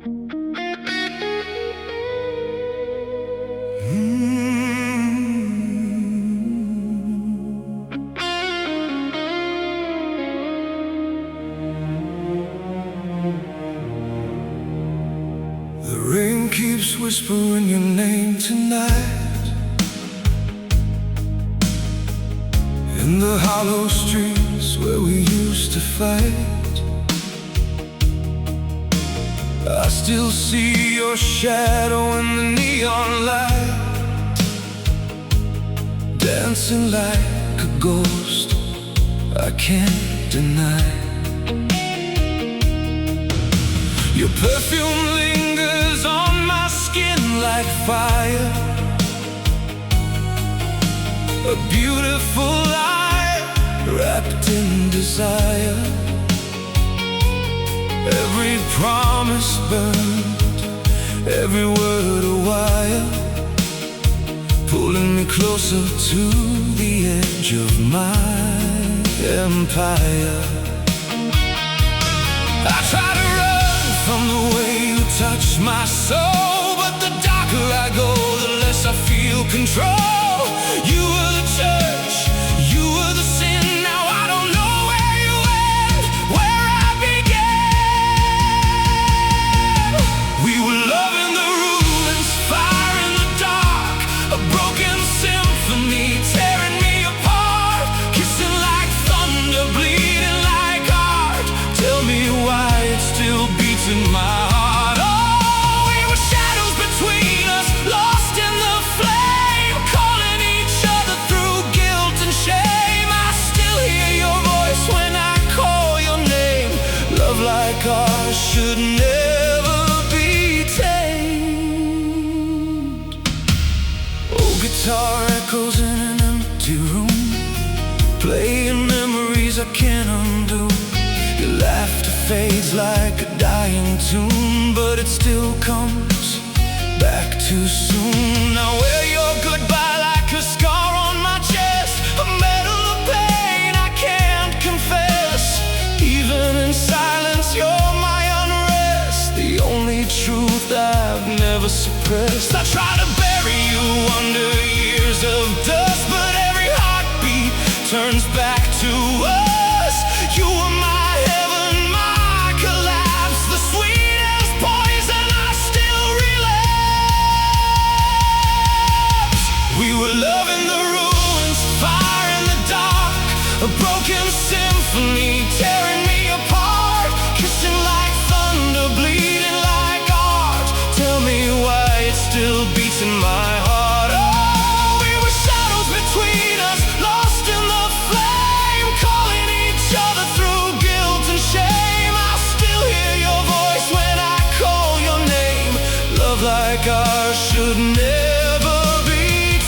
The rain keeps whispering your name tonight, in the hollow streets where we used to fight. I still see your shadow in the neon light, dancing like a ghost I can't deny. Your perfume lingers on my skin like fire, a beautiful light wrapped in desire. Every promise burned, every word a wire, pulling me closer to the edge of my empire. I try to run from the way you touch my soul, but the darker I go, the less I feel control. You were the church, you were the sin. Now I don't know where you end, where I began. We were love in the ruins, fire in the dark, a broken symphony tearing me apart, kissing like thunder, bleeding like art. Tell me why it still beats in my heart. Oh, we were shadows between us, lost in the flame, calling each other through guilt and shame. I still hear your voice when I call your name. Love like ours should never be tamed. Oh, guitar echoes in an empty room, playing memories I can't undo. Your laughter fades like a dying tune, but it still comes back too soon. Now wear your goodbye like a scar on my chest, a medal of pain I can't confess. Even in silence, you're my unrest, the only truth I've never suppressed. I try to bury you under years of dust, but every heartbeat turns back to us. You were my heaven, my collapse, the sweetest poison I still relapse. We were love in the ruins, fire in the dark, a broken symphony tearing me apart, kissing like thunder, bleeding like art. Tell me why it still beats in my heart. Oh, we were shadows between us, lost in the flame, calling each other through guilt and shame. I still hear your voice when I call your name. Love like ours should never be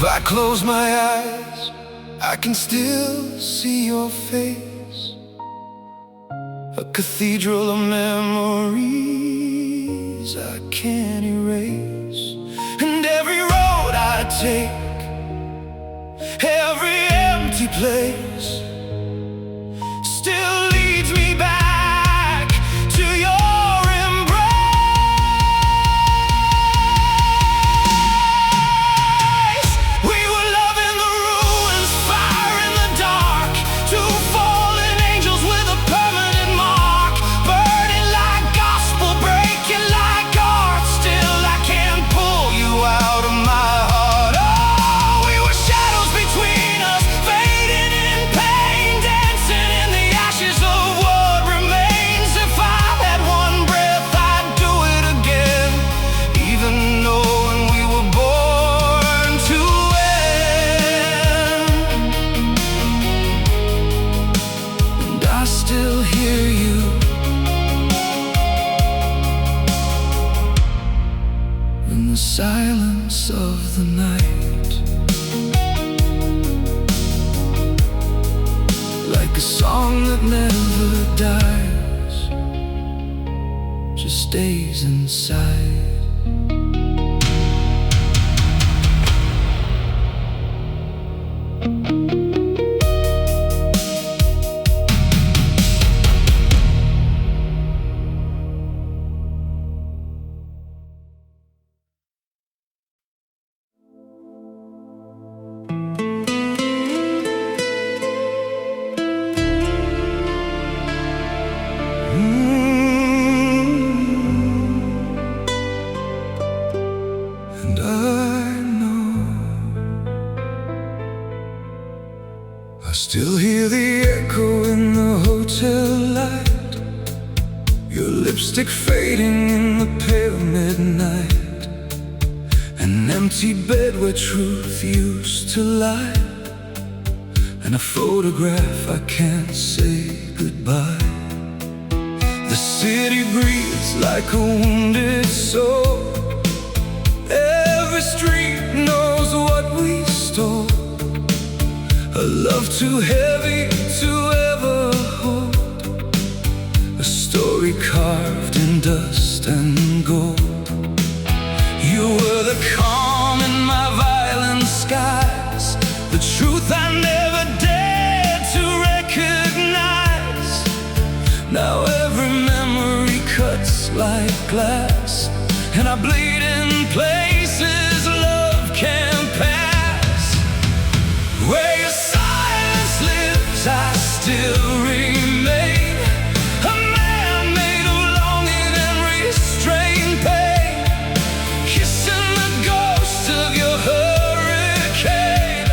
If I close my eyes, I can still see your face, a cathedral of memories I can't erase. And every road I take, every empty place, still leads me back to your embrace. We were love in the ruins, fire in the dark, two fallen angels with a permanent mark, burning like gospel, breaking like art. Still I can't pull you out of my heart. Oh, we were shadows between us, fading in silence of the night, like a song that never dies, just stays inside. Still hear the echo in the hotel light, your lipstick fading in the pale midnight, an empty bed where truth used to lie, and a photograph I can't say goodbye. The city breathes like a wounded soul, every street knows what we stole, a love too heavy to ever hold, a story carved in dust and gold. You were the calm in my violent skies, the truth I never dared to recognize. Now every memory cuts like glass, and I bleed in places love can't pass. Where your silence lives, I still remain a man made of longing and restrained pain, kissing the ghost of your hurricane,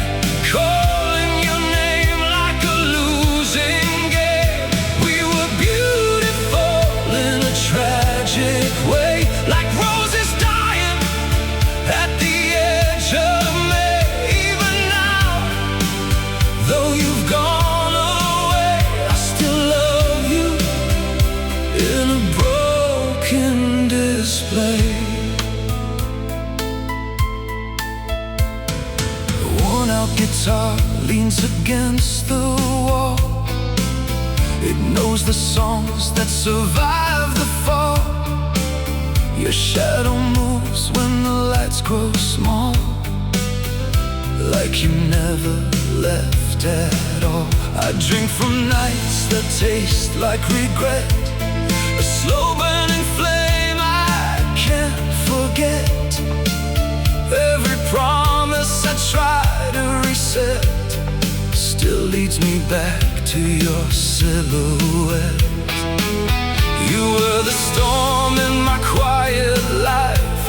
calling your name like a losing game. We were beautiful in a tragic way, like roses dying at the edge of May. Even now, though you've gone away, I still love you in a broken display. A worn-out guitar leans against the wall, it knows the songs that survive the fall. Your shadow moves when the lights grow small, like you never left at all. I drink from nights that taste like regret, a slow burning flame I can't forget. Every promise I try to reset still leads me back to your silhouette. You were the storm in my quiet life,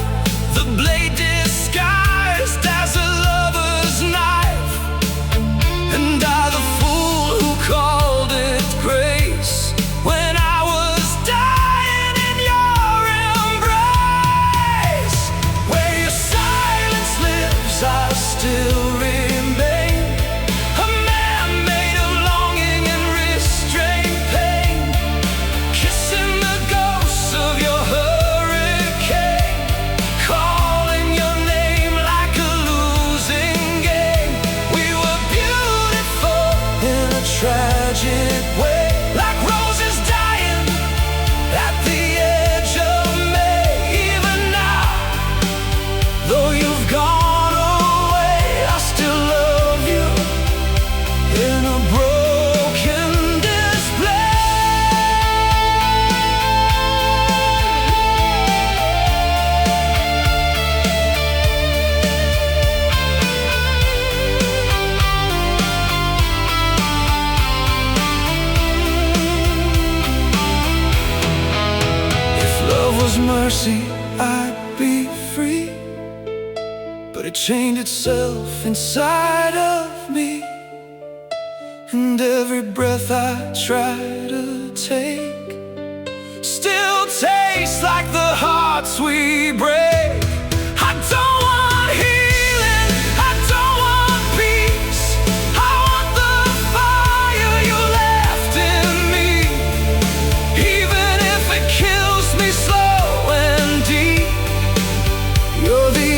the blade disguised as a lover's knife, and I the fool who called it grace when I was dying in your embrace. Where your silence lives, I still remain a man made of longing and restrained pain, kissing the ghosts of your hurricane, calling your name like a losing game. We were beautiful in a tragic way, like roses dying at the edge of May. Even now, though you've gone away, I still love you in a broken display. If love was mercy, I'd be free, but it chained itself inside of me, and every breath I try to take still tastes like the hearts we break. I don't want healing, I don't want peace, I want the fire you left in me, even if it kills me slow and deep. You're the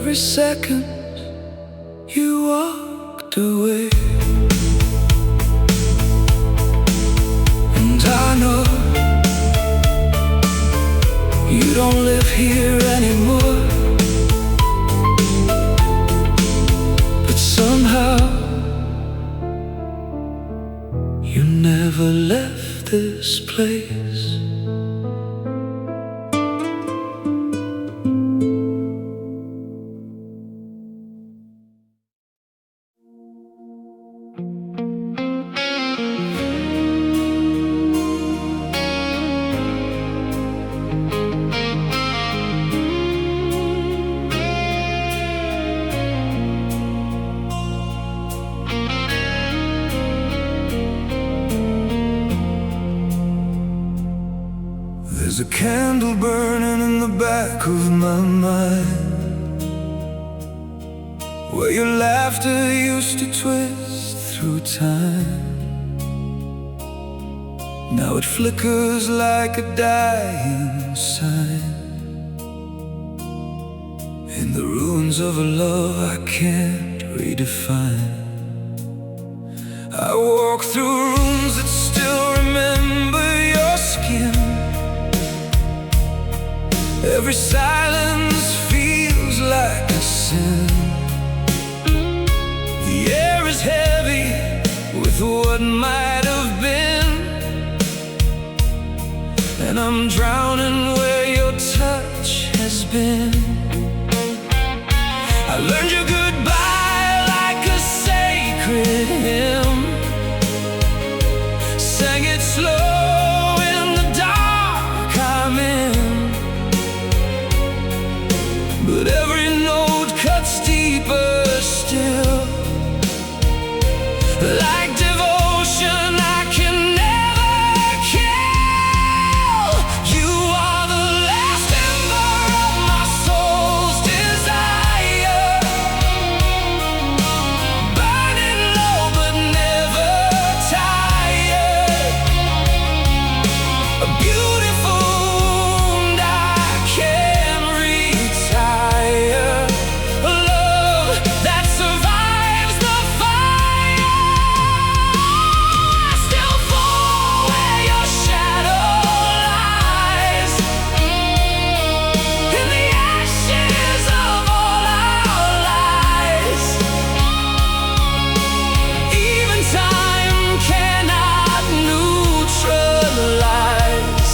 every second you walked away. And I know you don't live here anymore, but somehow you never left this place. There's a candle burning in the back of my mind, where your laughter used to twist through time. Now it flickers like a dying sign, in the ruins of a love I can't redefine. I walk through rooms that still remember your skin. Every silence feels like a sin. The air is heavy with what might have been, and I'm drowning where your touch has been. I learned your goodbye like a sacred hymn, sang it slow in the dark I'm in. But every note cuts deeper still, like devotion I can never kill. You are the last ember of my soul's desire, burning low but never tired. A beautiful wound I can't retire, a love that survives the fire. I still fall where your shadow lies, in the ashes of all our lies. Even time cannot neutralize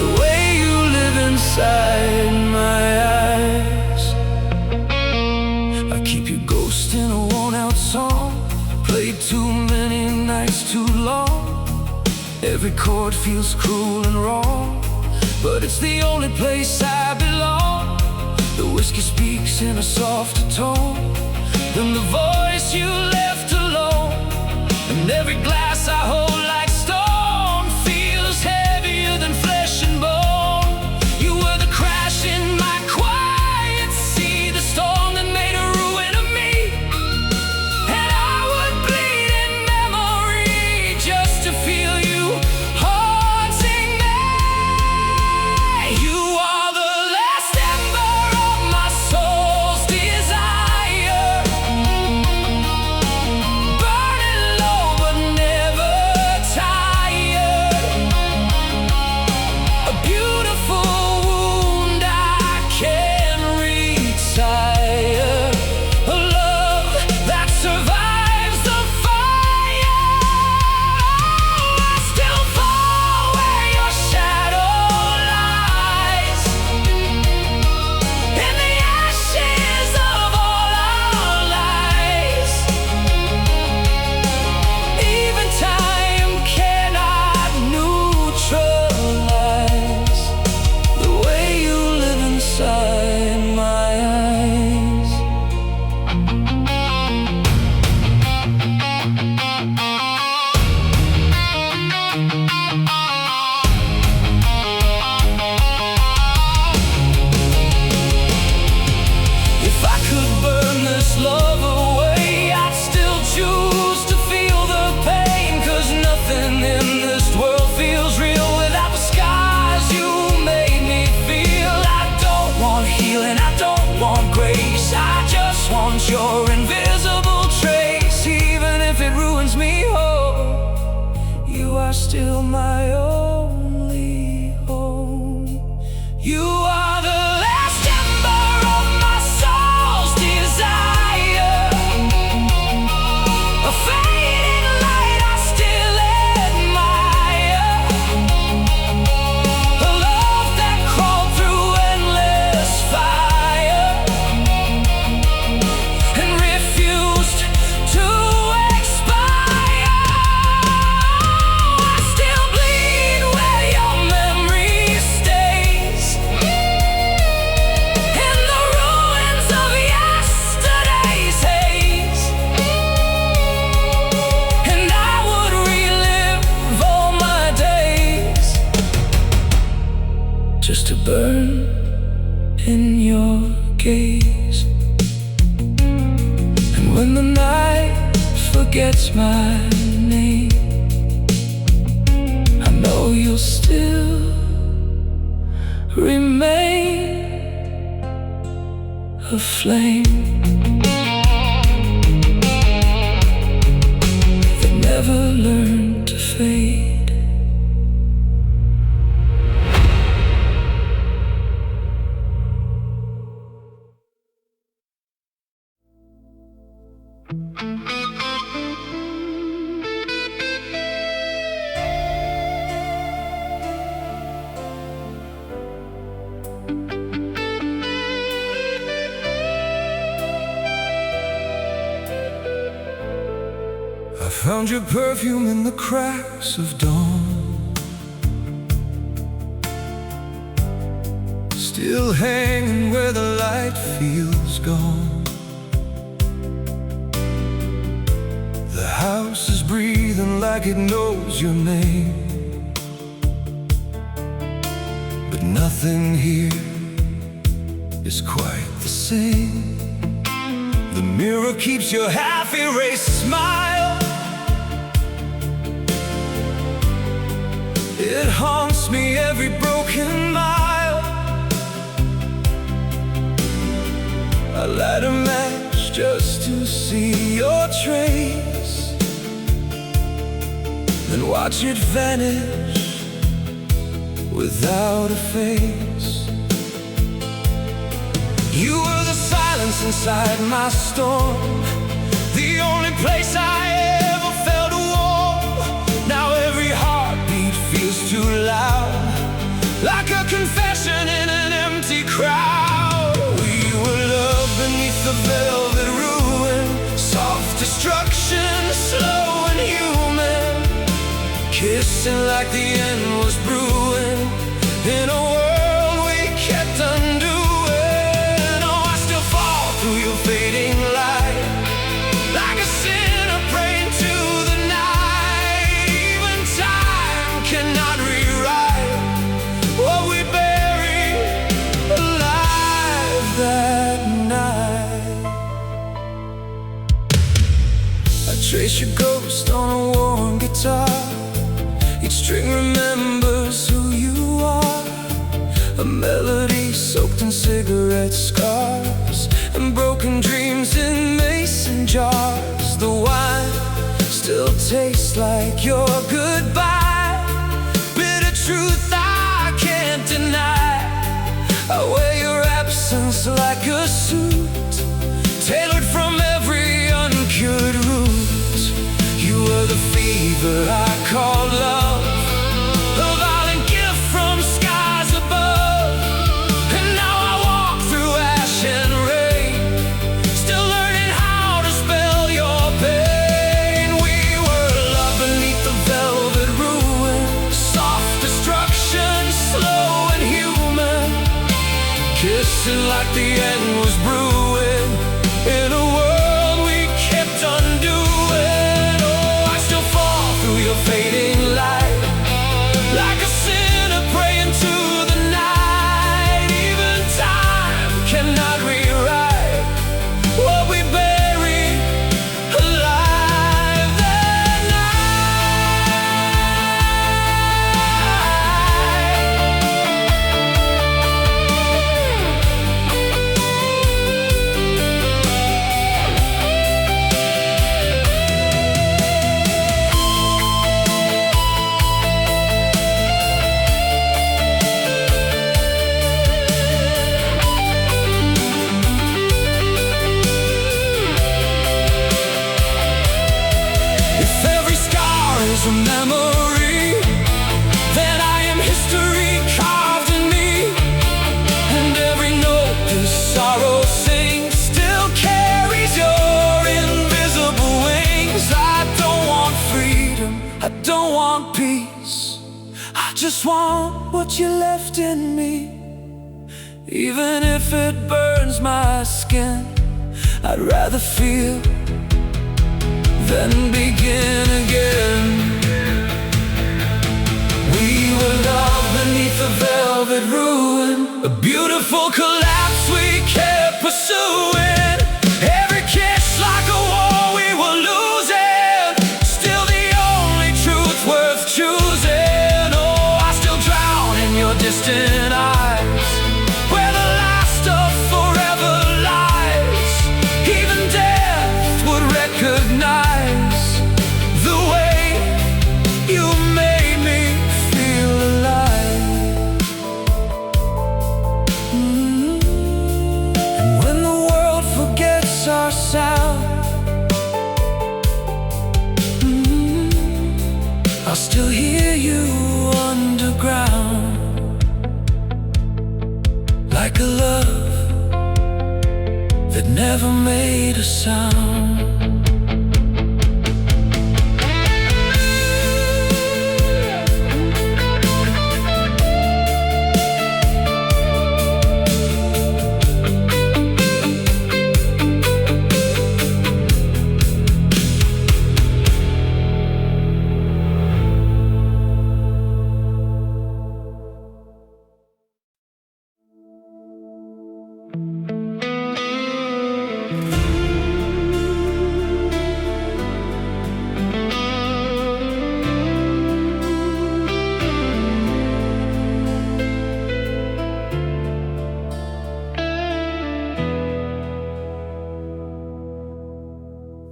the way you live inside my eyes. I keep your ghost in a worn-out song, played too many nights too long. Every chord feels cruel and wrong, but it's the only place I belong. The whiskey speaks in a softer tone than the voice you left alone, and every glass I hold like stone feels heavier than flesh and bone. You were the crash in my quiet sea, the storm that made a ruin of me, and I would bleed in memory just to feel you haunting me. You are the last ember of my soul's desire, burning low but never tired. A beautiful wound I can't retire, a love that survives the fire. I still fall where your shadow lies, in the ashes of all our lies. Even time cannot neutralize the way you live inside my eyes. If I could burn this love away, I'd still choose to feel the pain, 'cause nothing in this world feels real without the scars you made me feel. I don't want healing, I don't want grace, gaze. And when the night forgets my name, I know you'll still remain a flame that never learned to fade. I found your perfume in the cracks of dawn, still hanging where the light feels gone. The house is breathing like it knows your name, but nothing here is quite the same. The mirror keeps your half-erased smile. It haunts me every broken mile. I light a match just to see your trace, then watch it vanish without a face. You were the silence inside my storm, the only place I ever felt warm. Now every heartbeat feels too loud, like a confession in an empty crowd. We were love beneath the velvet ruin, soft destruction, slow and human, kissing like the end was brewing in a world we kept undoing. Oh, I still fall through your fading light, like a sinner praying to the night. Even time cannot rewrite what we buried alive that night. I trace your ghost on a worn guitar. Each string remembers who you are, a melody soaked in cigarette scars and broken dreams in mason jars. The wine still tastes like your goodbye, bitter truth I can't deny. I wear your absence like a suit, tailored from every uncured root. You were the fever I called love, a violent gift from skies above. And now I walk through ash and rain, still learning how to spell your pain. We were love beneath the velvet ruin, soft destruction, slow and human, kissing like the end was brewing in a world we kept undoing. Oh, I still fall through your fading light, like a sinner praying to the night. Even time cannot rewrite what we buried alive that if every scar is a memory, then I am history carved in me. And every note this sorrow sings still carries your invisible wings. I don't want freedom, I don't want peace, I just want what you left in me. Even if it burns my skin, I'd rather feel than begin again. We were love beneath the velvet ruin, a beautiful collapse we kept pursuing. Every kiss like a war we were losing, still the only truth worth choosing. Oh, I still drown in your distant eyes, where the last of forever lies. Even death would recognize the way you made me feel alive. And when the world forgets our sound, I'll still hear you underground, like a love that never made a sound.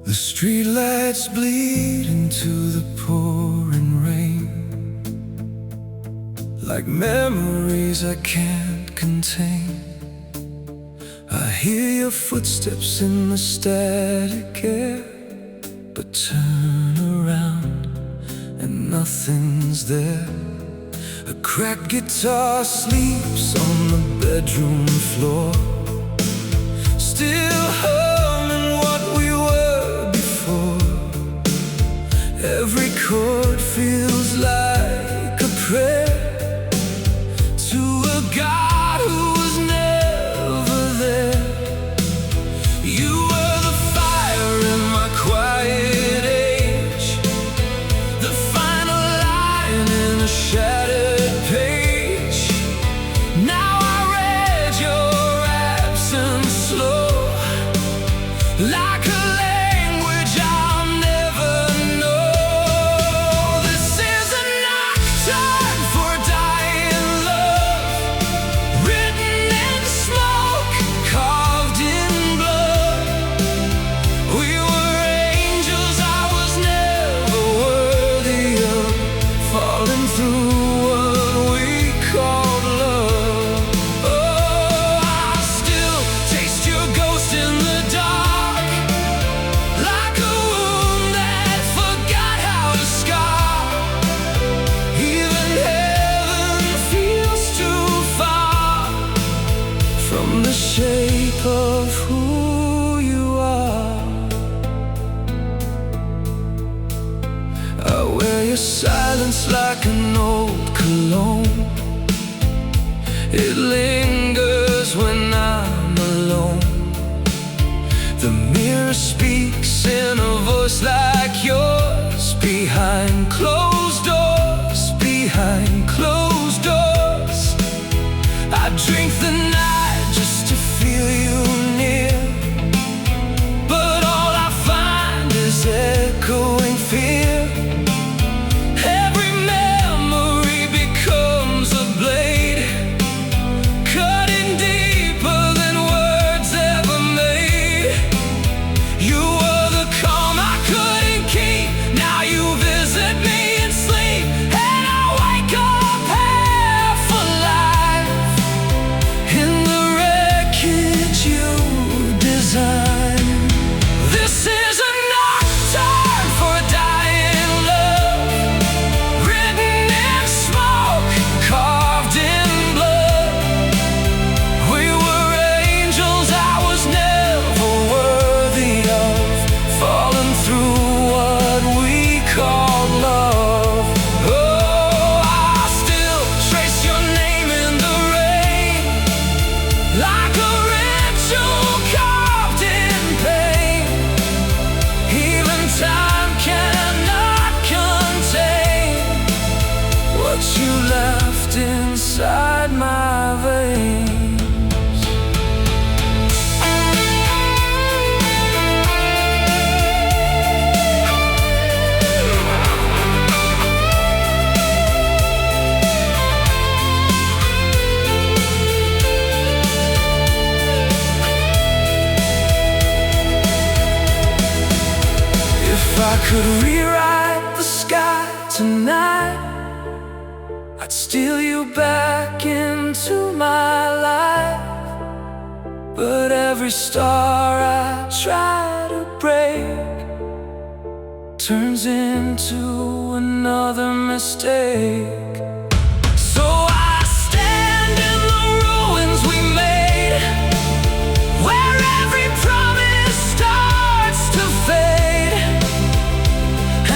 The streetlights bleed into the pouring rain, like memories I can't contain. I hear your footsteps in the static air, but turn around and nothing's there. A cracked guitar sleeps on the bedroom floor, still humming what we were before. Every chord feels like a prayer to a God who was never there. You were the fire in my quiet age, the final line in a shattered page. Now I read your absence slow, like a language I'll never know. This is a nocturne for dying love, written in smoke, carved in blood. We were angels I was never worthy of, falling through what we called love. Oh, I still taste your ghost in the dark, like a wound that forgot how to scar. Even heaven feels too far from the shape of who you are. I wear your silence like an old cologne. It lingers when I'm alone. The mirror speaks in a voice like yours, behind closed doors, behind closed doors. I drink the night just to feel you near, but all I find is echoing fear. Every memory becomes a blade, cutting deeper than words ever made. You were the calm I couldn't keep, now you visit me could rewrite the sky tonight, I'd steal you back into my life. But every star I try to break turns into another mistake. So I stand in the ruins we made, where every promise starts to fade,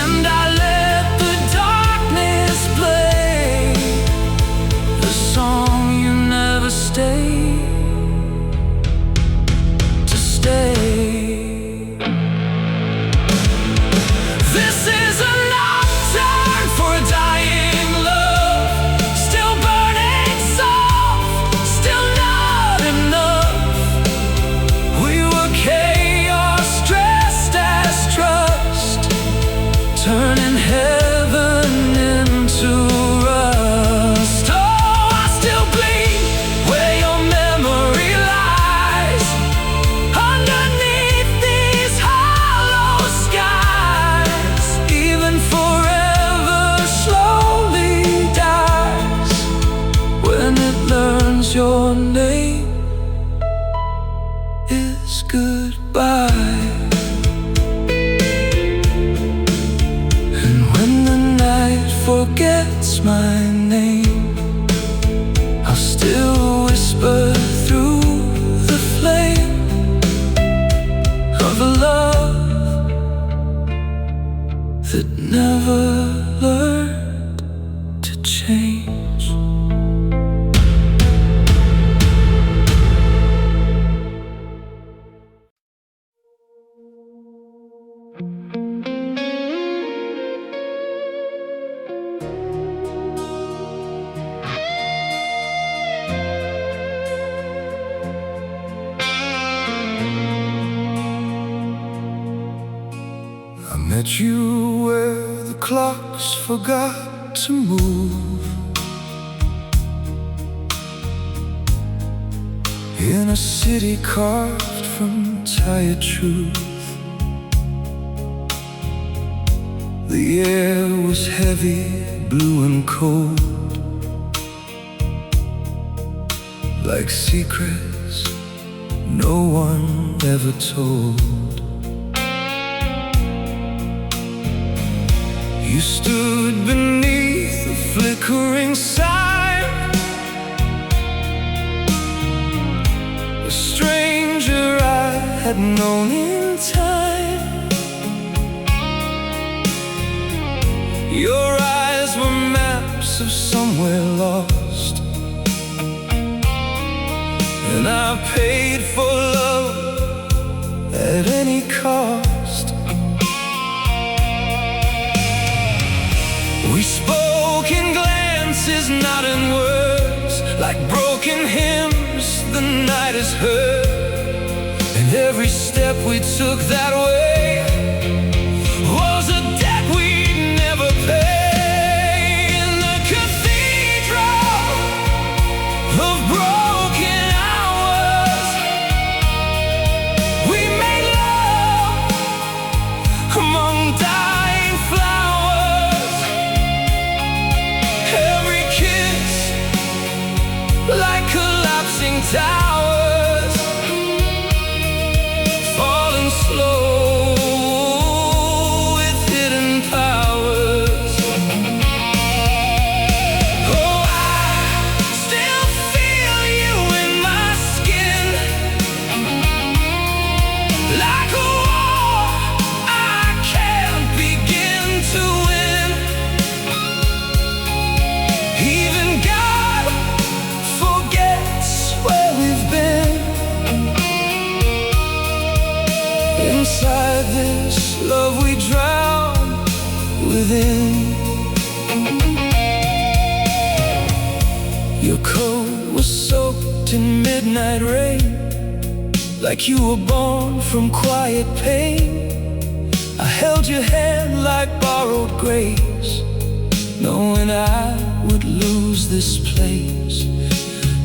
and I let the darkness play the song you never stayed to stay. This is a nocturne for a dying love, still burning soft, still not enough. We were chaos dressed as trust, turning heaven into rust. Oh, I still bleed where your memory lies, underneath these hollow skies. Even forever slowly dies when it learns your name is goodbye. And when the night forgets my name, I'll still whisper through the flame of a love that never learned to change. I met you where the clocks forgot to move, in a city carved from tired truth. The air was heavy, blue and cold, like secrets no one ever told. You stood beneath the flickering sign, a stranger I had known in time. Your eyes were maps of somewhere lost, and I paid for love at any cost. We spoke in glances, not in words, like broken hymns the night has heard. And every step we took that way was a debt we'd never pay. In the cathedral of broken hours, we made love among dying flowers. Every kiss like collapsing towers, falling slow with hidden powers. Oh, I still feel you in my skin, like a war I can't begin to win. Even God forgets where we've been. Inside this love we drown within. Your coat was soaked in midnight rain, like you were born from quiet pain. I held your hand like borrowed grace, knowing I would lose this place.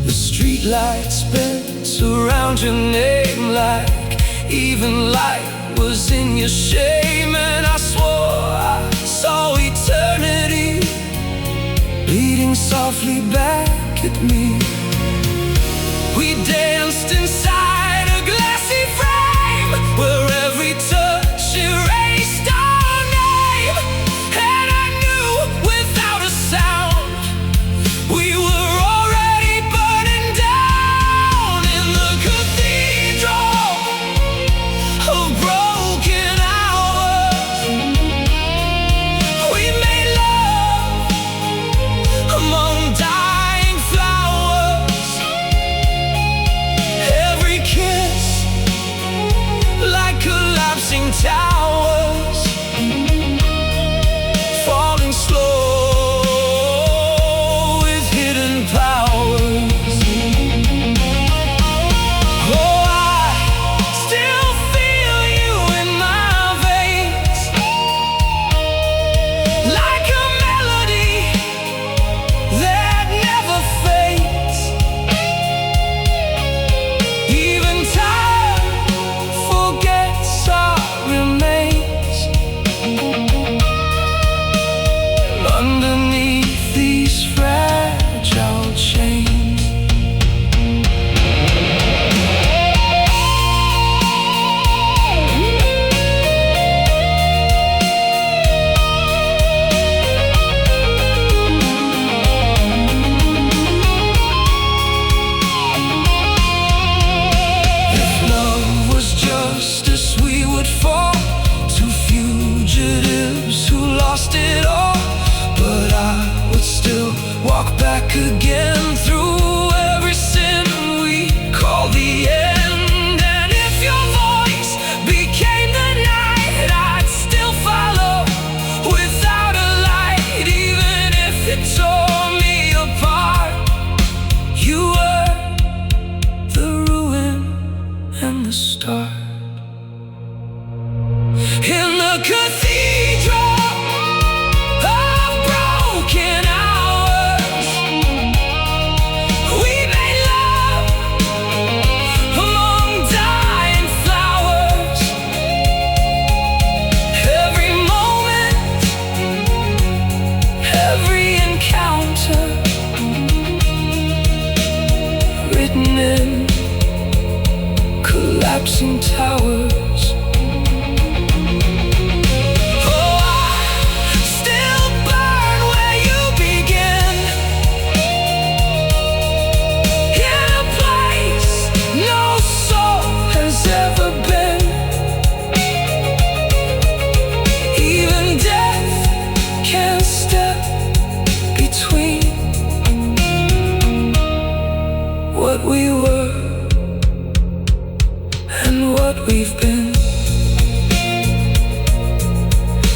The streetlights bent around your name, like even light was in your shame. And I swore softly back at me. We danced inside a glassy frame where every touch erased our name. And I knew without a sound we were already burning down in the cathedral of broken hours. We made love among dying flowers. Every kiss like collapsing towers, falling slow with hidden powers. Oh, I still feel you in my veins, like a melody that never fades. Even time forgets our remains. Underneath these fragile chains, if love was justice, we would fall to fugitives who lost it all. But I would still walk back again through every sin we call the end. And if your voice became the night, I'd still follow without a light. Even if it tore me apart, you were the ruin and the start. In the cathedral of broken hours, we made love among dying flowers. Every moment, every encounter, written in collapsing towers. Oh, I still burn where you begin, in a place no soul has ever been. Even death can step between what we were and what we've been.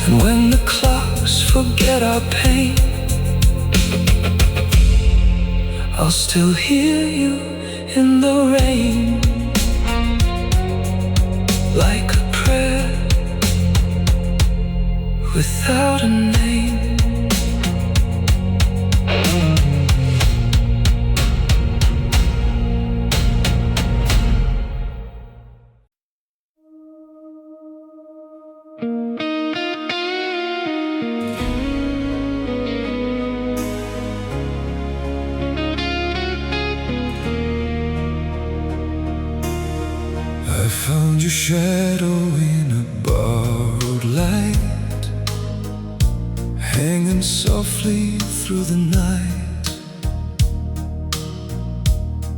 And when the clocks forget our pain, I'll still hear you in the rain, like a prayer without a name. I found your shadow in a borrowed light, hanging softly through the night,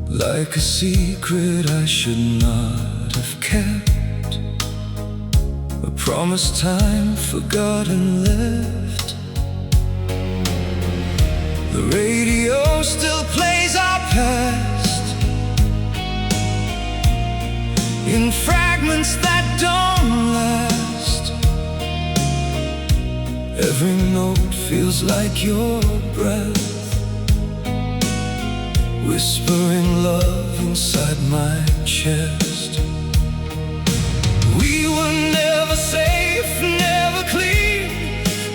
like a secret I should not have kept, a promised time forgotten left. The radio still plays our past in fragments that don't last. Every note feels like your breath, whispering love inside my chest. We were never safe, never clean,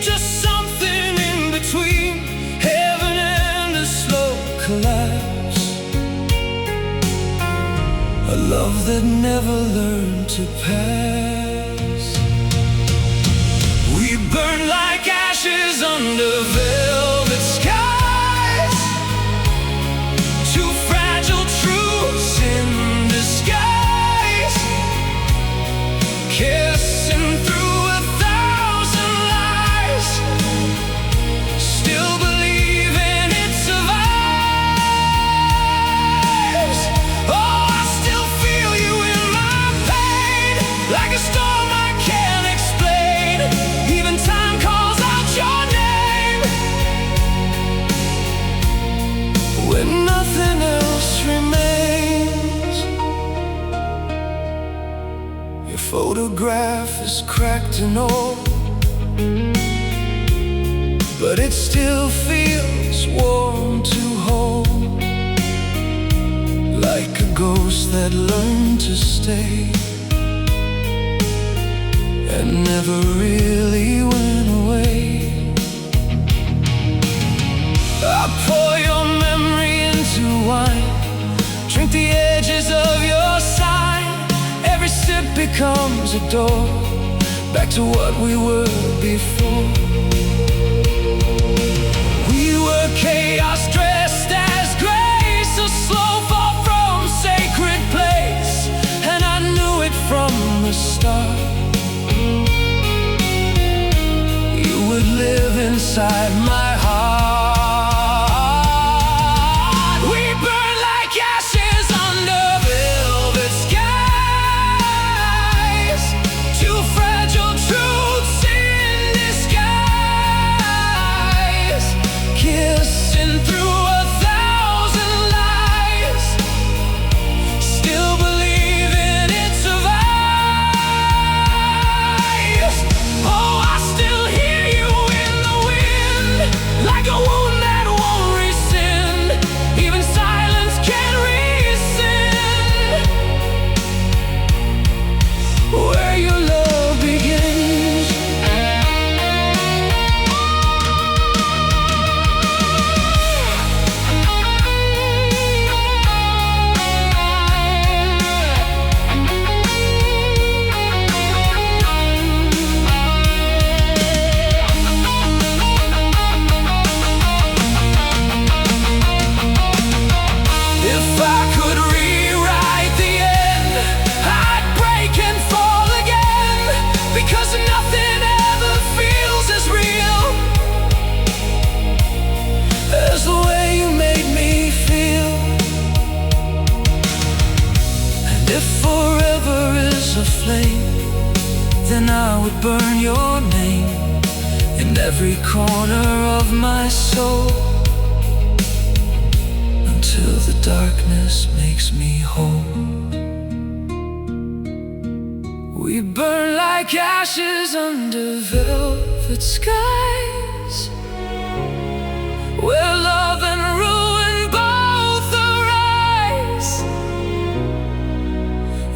just something in between heaven and a slow collapse. A love that never learned to pass. We burn like ashes under velvet skies, Your photograph is cracked and old, but it still feels warm to hold, like a ghost that learned to stay and never really went away. I pour your memory into wine, drink the edges of your sign. Every sip becomes a door back to what we were before. We were chaos dressed as grace, a slow fall from sacred place, and I knew it from the start. You would live inside my heart. Then I would burn your name in every corner of my soul, until the darkness makes me whole. We burn like ashes under velvet skies, where love and ruin both arise.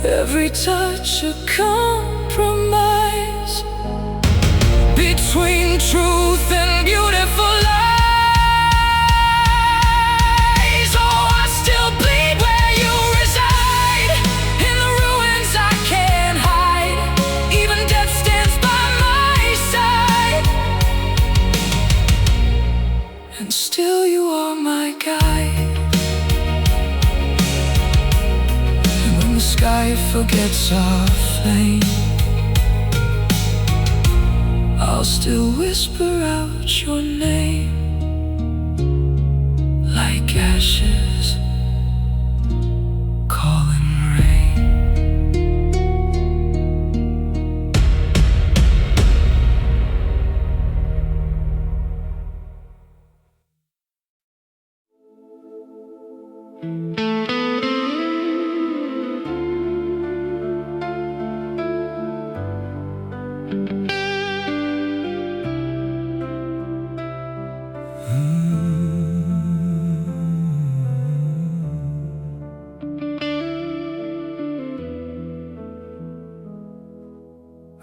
Every touch a compromise between truth and beautiful lies. Oh, I still bleed where you reside, in the ruins I can't hide. Even death stands by my side, and still you are my guide. And when the sky forgets our flame, I'll still whisper out your name, like ashes calling rain.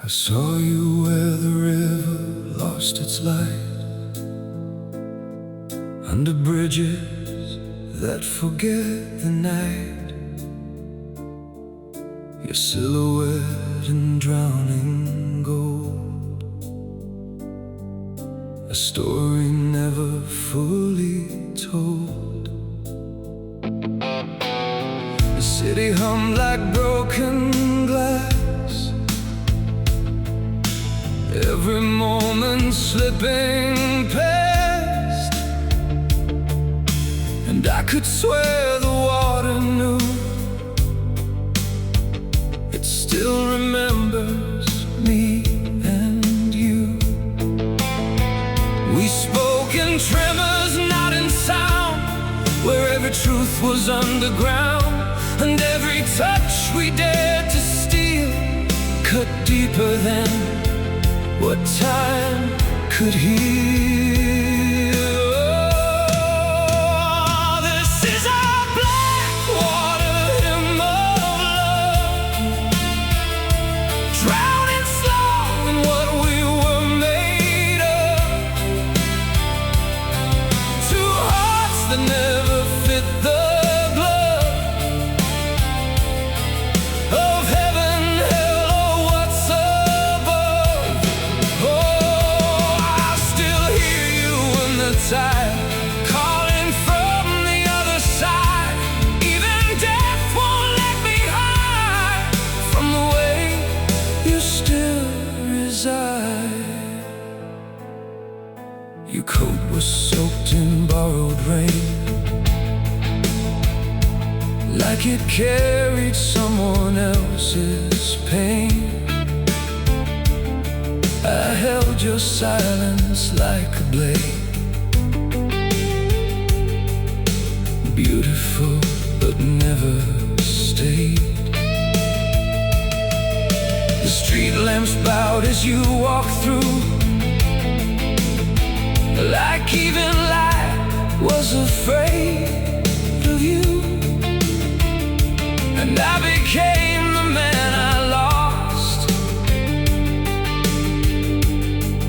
I saw you where the river lost its light, under bridges that forget the night. Your silhouette in drowning gold, a story never fully told. The city hummed like broken glass, every moment slipping past, and I could swear the water knew. It still remembers me and you. We spoke in tremors, not in sound, where every truth was underground, and every touch we dared to steal deeper than what time could heal. Oh, this is our Blackwater hymn of love, drowning slow in what we were made of. Two hearts that never fit the calling from the other side. Even death won't let me hide from the way you still reside. Your coat was soaked in borrowed rain, like it carried someone else's pain. I held your silence like a blade, beautiful but never stayed. The street lamps bowed as you walked through, like even light was afraid of you. And I became the man I lost,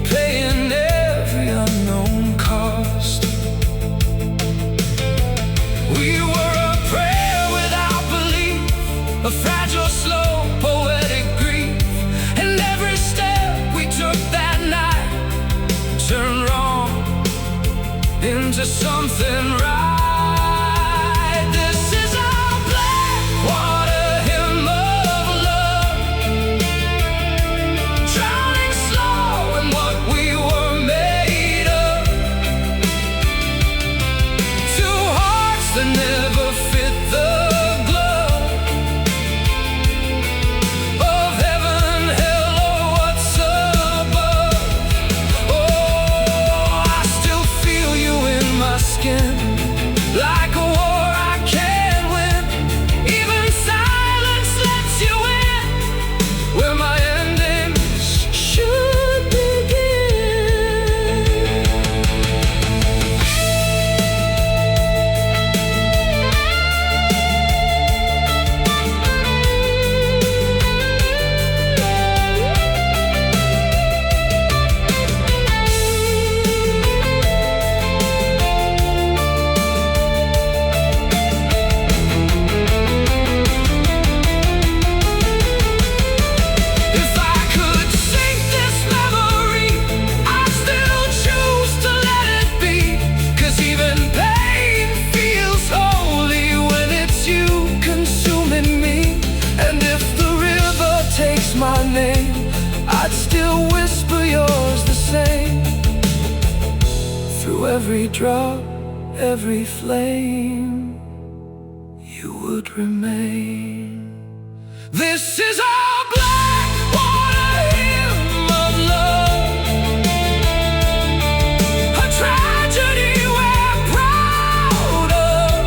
paying every unknown cost. We were a prayer without belief, a fragile, slow, poetic grief. And every step we took that night turned wrong into something right. This is our Blackwater hymn of love, drowning slow in what we were made of. Two hearts that never fit the glove of heaven, hell, or what's above. Oh, I still feel you in my skin, like a war I can't win. Even silence lets you in, where my endings should begin. If I could sink this memory, I'd still choose to let it be. 'Cause even pain feels holy when it's you consuming me. And if the river takes my name, I'd still whisper yours the same. Through every drop, every flame, you would remain. This is our Blackwater hymn of love, a tragedy we're proud of.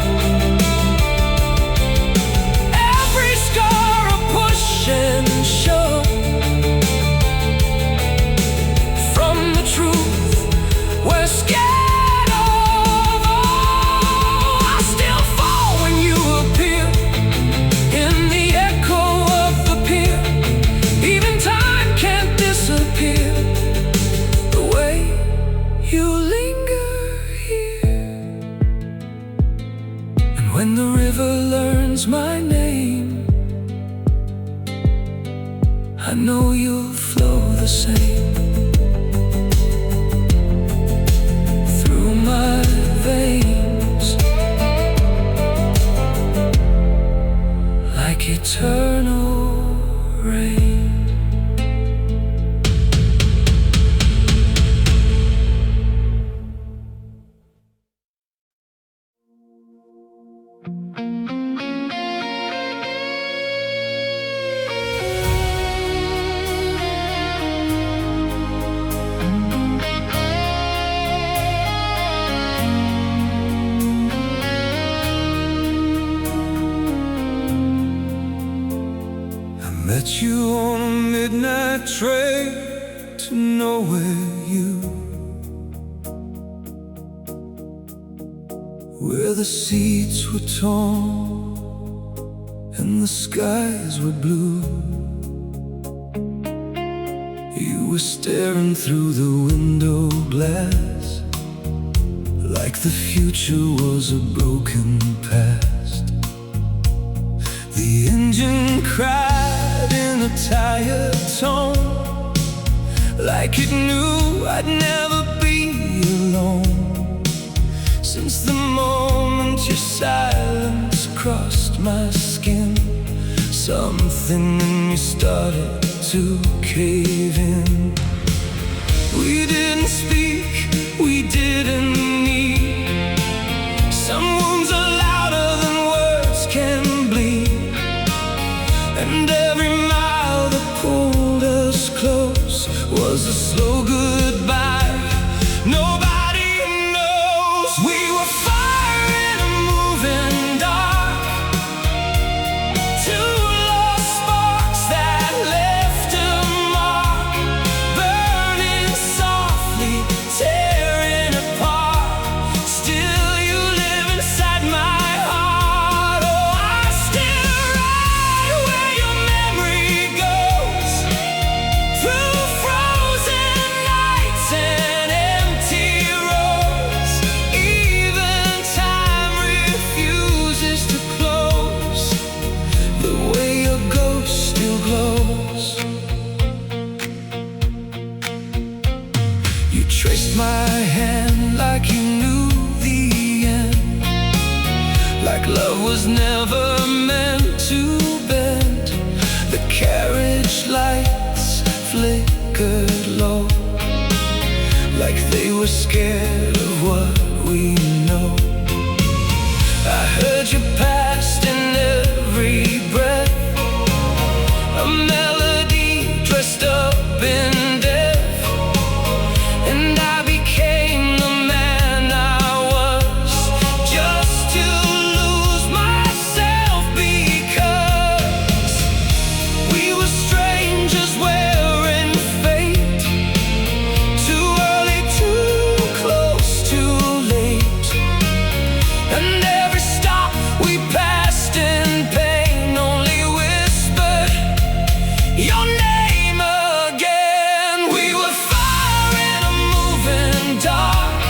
Every scar a push and shove from the truth we're scared of. Oh, I still fall when you appear in the echo of the pier. Even time can't disappear the way you linger here. And when the river learns my name, I know you'll flow the same through my veins, like eternal rain. met you on a midnight train to nowhere, where the seats were torn and the skies were blue. You were staring through the window glass like the future was a broken past. The engine cried in a tired tone, like it knew I'd never be alone. Since the moment your silence crossed my skin, something in me started to cave in. We didn't speak, we didn't need. Some wounds are louder than words can bleed, and every mile that pulled us close was a slow goodbye. Nobody knows. We were fire in a moving dark, two lost sparks that left a mark, burning softly, tearing apart. Still you live inside my heart. Oh, I still ride where your memory goes, through frozen nights and empty roads. Even time refuses to close the way your ghost still glows. You traced my hand like you knew the end, like love was never meant to bend. The carriage lights flickered low, like they were scared of what we know. I heard you past in every breath, a melody dressed up in death, and I became the man I was, just to lose myself, because we were strangers wearing fate, too early, too close, too late. And every stop we passed in pain only whispered your name again. We were fire in a moving dark,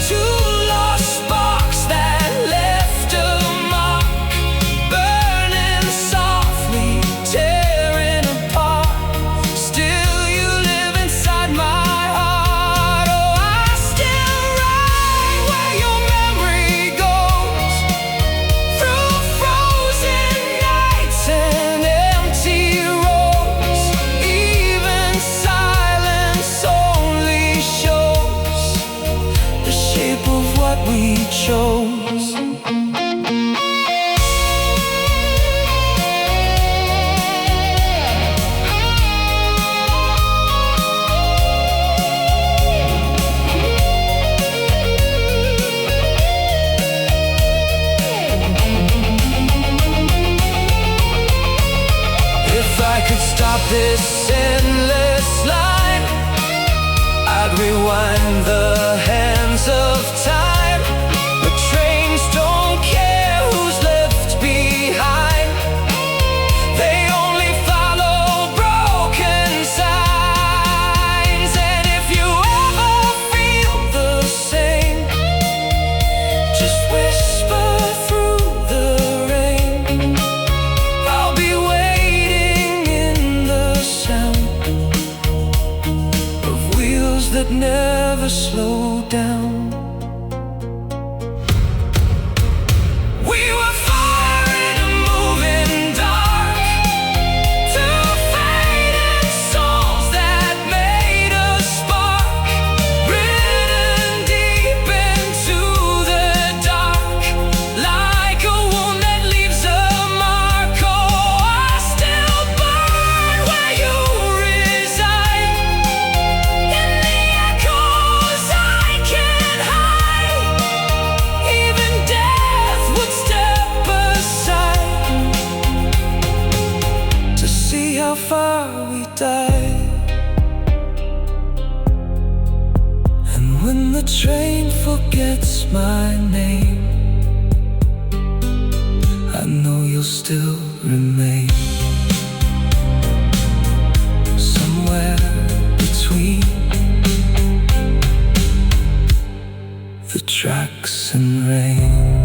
two lost sparks that left a mark, burning softly, tearing apart. Still you live inside my heart. Oh, I still ride where your memory goes, through frozen nights and empty roads. Even silence only shows the shape of what we chose. If I could stop this endless line, I'd rewind the hands of time. The trains don't care who's left behind, they only follow broken signs. And if you ever feel the same, just whisper through the rain. I'll be waiting in the sound of wheels that never slow down. We were fire in a moving dark, two faded souls that made a spark, written deep into the dark, like a wound that leaves a mark. Oh, I still burn where you reside, in the echoes I can how far we died. And when the train forgets my name, I know you'll still remain somewhere between the tracks and rain.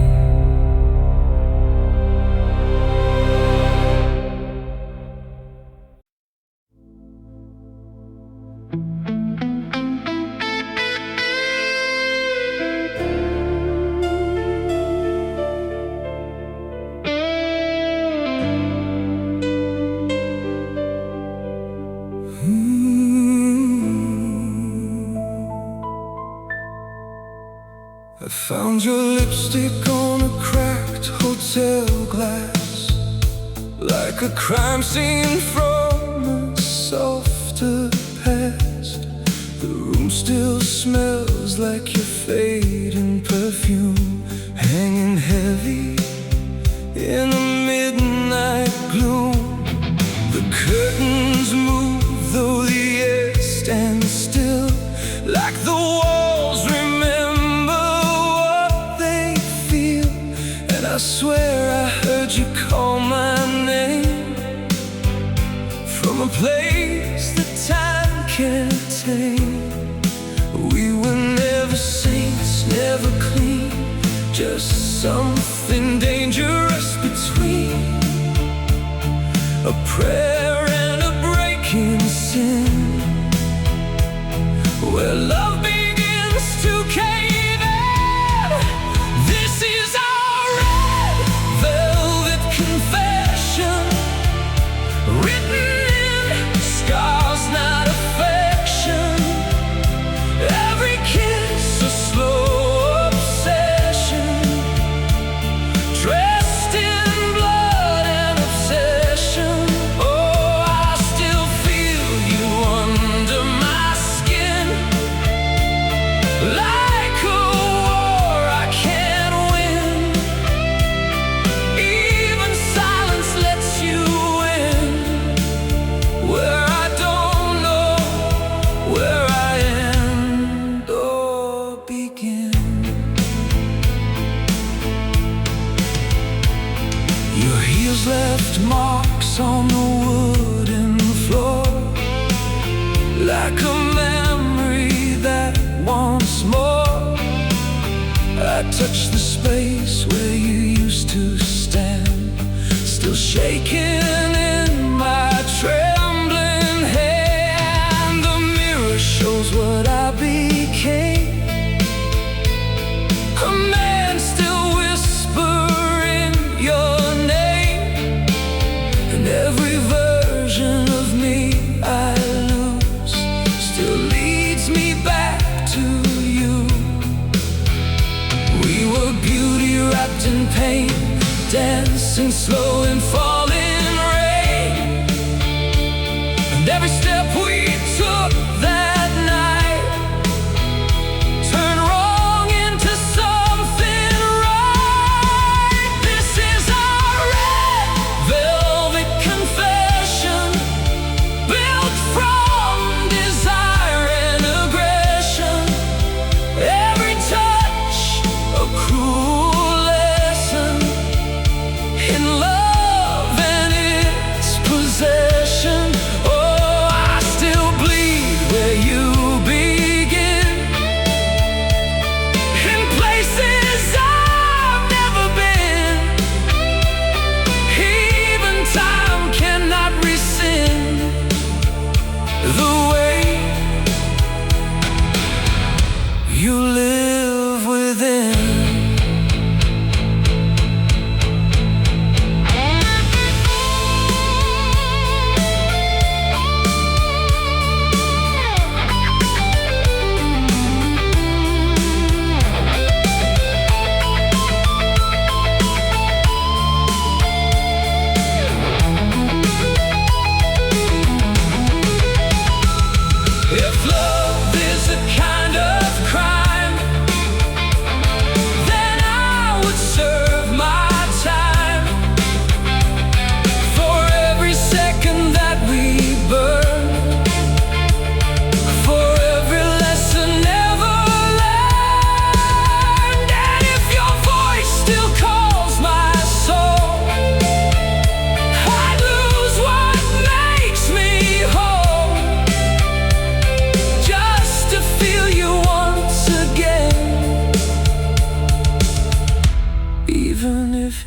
I found your lipstick on a cracked hotel glass, like a crime scene from a softer past. The room still smells like your fading perfume, hanging heavy in the midnight gloom. The curtains move though the air stands still, like the walls I swear I heard you call my name from a place that time can't tame. We were never saints, never clean, just something dangerous between a prayer and a breaking sin, where love begins to cave in. This is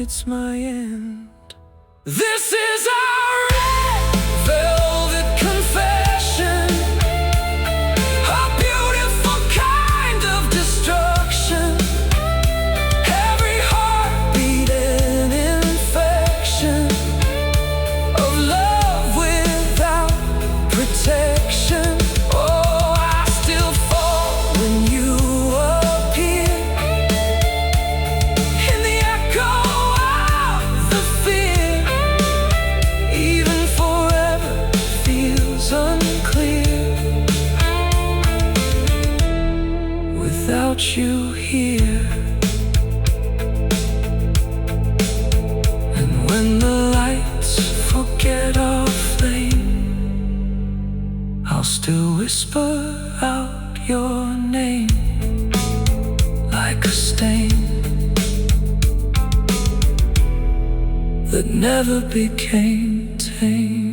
it's my end. This is our red velvet confession, a beautiful kind of destruction. Every heartbeat an infection of love without protection. Oh, I still fall when you appear in the echo of the fear. Even forever feels unclear without you here. And when the lights forget our flame, I'll still whisper out your name like a stain that never became tame.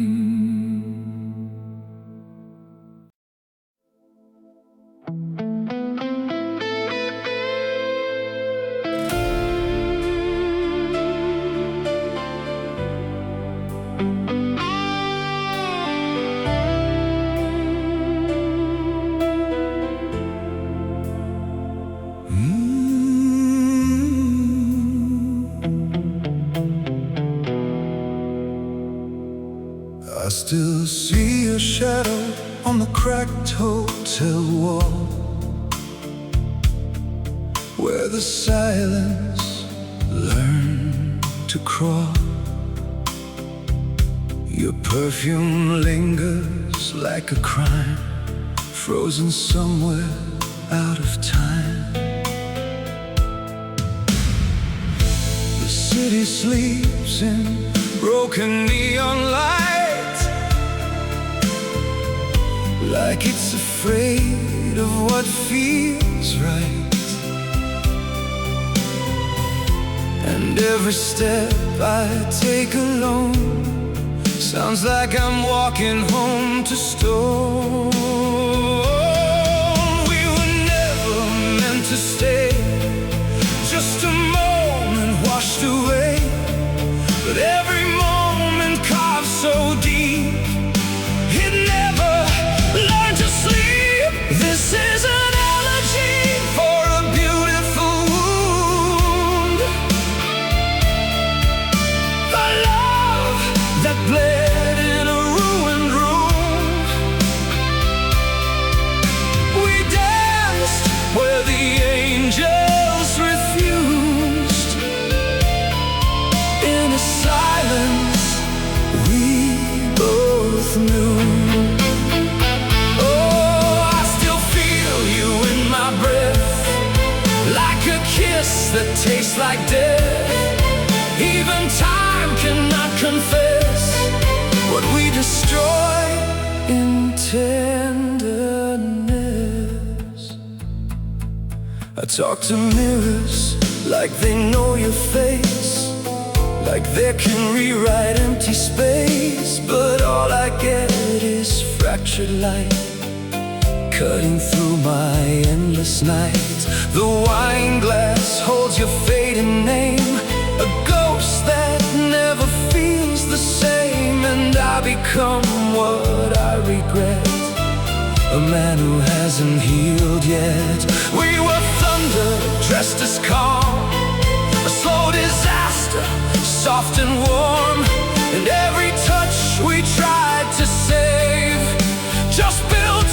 I still see your shadow on the cracked hotel wall, where the silence learned to crawl. Your perfume lingers like a crime, frozen somewhere out of time. The city sleeps in broken neon light, like it's afraid of what feels right. And every step I take alone sounds like I'm walking home to stone. We were never meant to stay, just a moment washed away. But every moment carved so deep, it never learned to sleep. This is an elegy for a beautiful wound, a love that bled in a ruined room. We danced where the angels refused, in a silence we both knew. Oh, I still feel you in my breath, like a kiss that tastes like death. Even time cannot confess what we destroy in tenderness. I talk to mirrors like they know your face, like they can rewrite empty space. But all I get is fractured light, cutting through my endless nights. The wine glass holds your fading name, a ghost that never feels the same. And I become what I regret, a man who hasn't healed yet. We were thunder dressed as calm, a slow disaster, soft and warm. And every touch we tried to save just built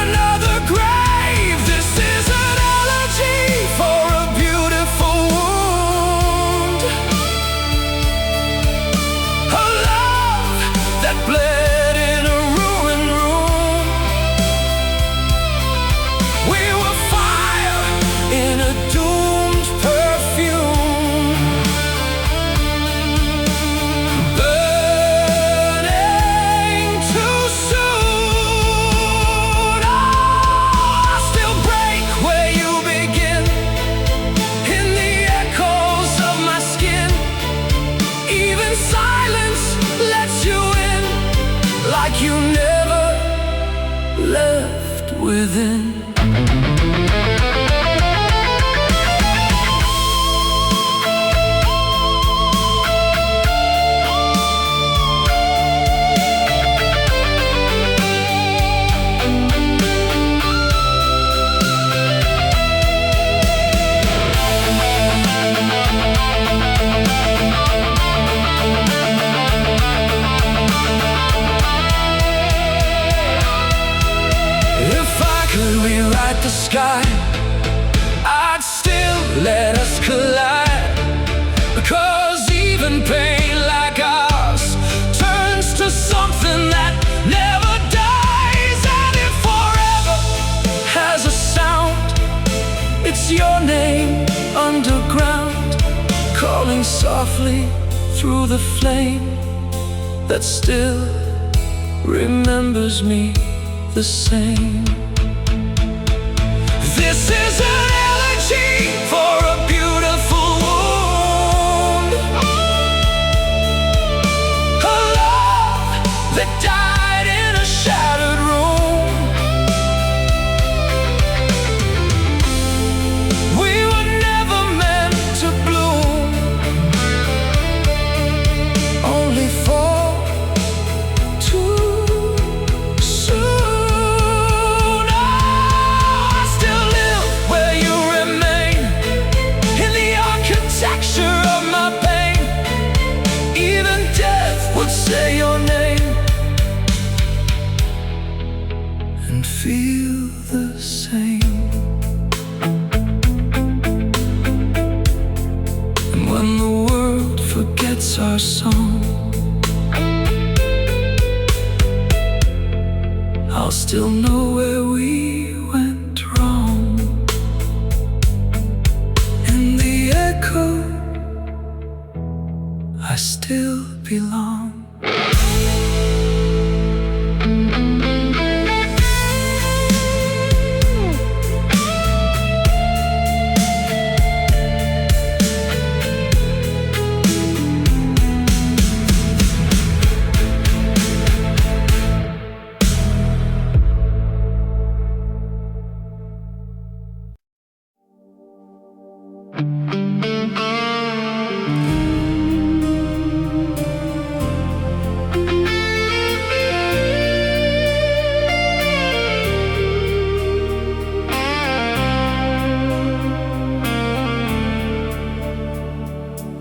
another grave. This is an elegy for a beautiful wound, a love that bled in a ruined room. We were fire in a doomed perfume, burning too soon. Oh, I still break where you begin, in the echoes of my skin. Even silence lets you in, like you never left within. sky, I'd still let us collide. Because even pain like ours turns to something that never dies. And if forever has a sound, it's your name underground, calling softly through the flame that still remembers me the same. This is an elegy for a beautiful wound, a love that died in a shattered room. We were never meant to bloom, only for too soon. Oh, I still live where you remain, in the architecture of my pain. Even death would say your name and feel the same. And when the world forgets our song, I'll still know where we went wrong. In the echo, I still belong.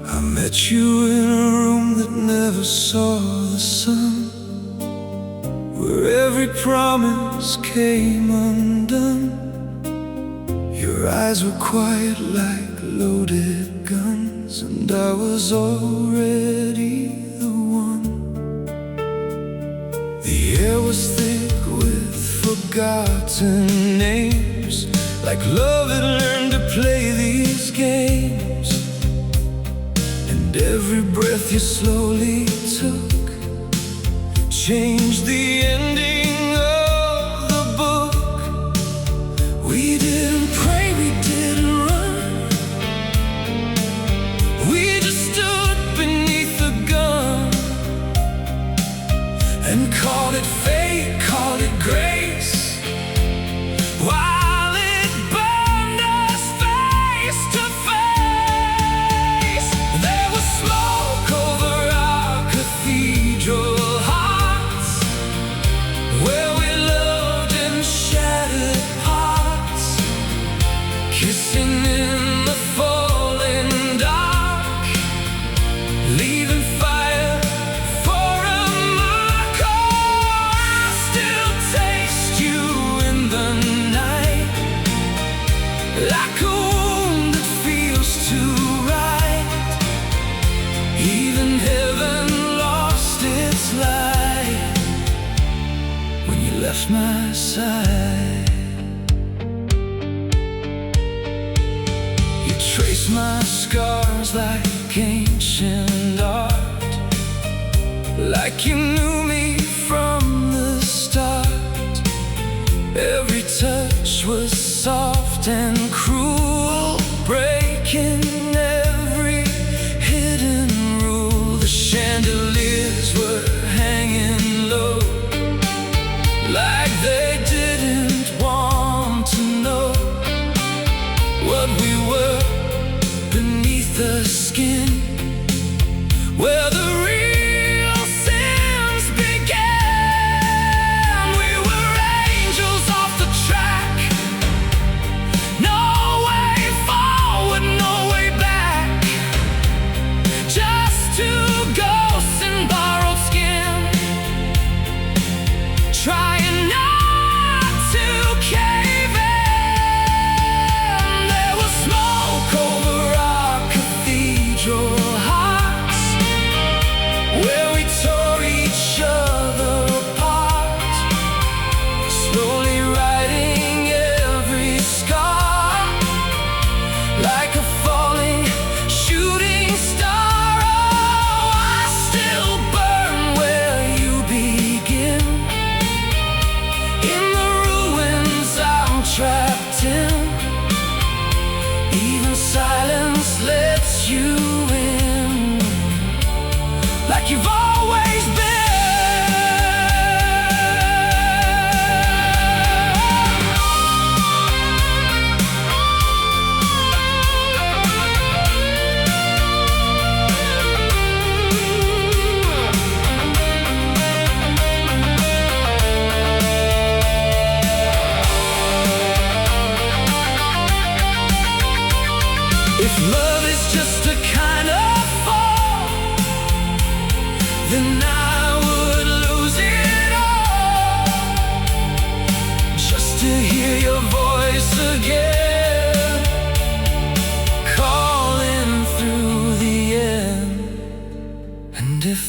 I met you in a room that never saw the sun, where every promise came undone. Your eyes were quiet like loaded guns, and I was already the one. The air was thick with forgotten names, like love had learned to play these games. And every breath you slowly took changed the ending of the book. We didn't pray, we didn't run, we just stood beneath the gun and called it fate, called it grace, while it burned us face to face. There was smoke over our cathedral hearts, where we loved in shattered hearts, kissing in the falling dark, leaving fire for a mark. Oh, I still taste you in the night, like a wound that feels too right. Even heaven lost its light when you left my side. You trace my scars like ancient art, like you knew me from the start. Every touch was soft and cruel, breaking every hidden rule. The chandeliers were hanging low, like they didn't want to know what we were beneath the skin, where the real sins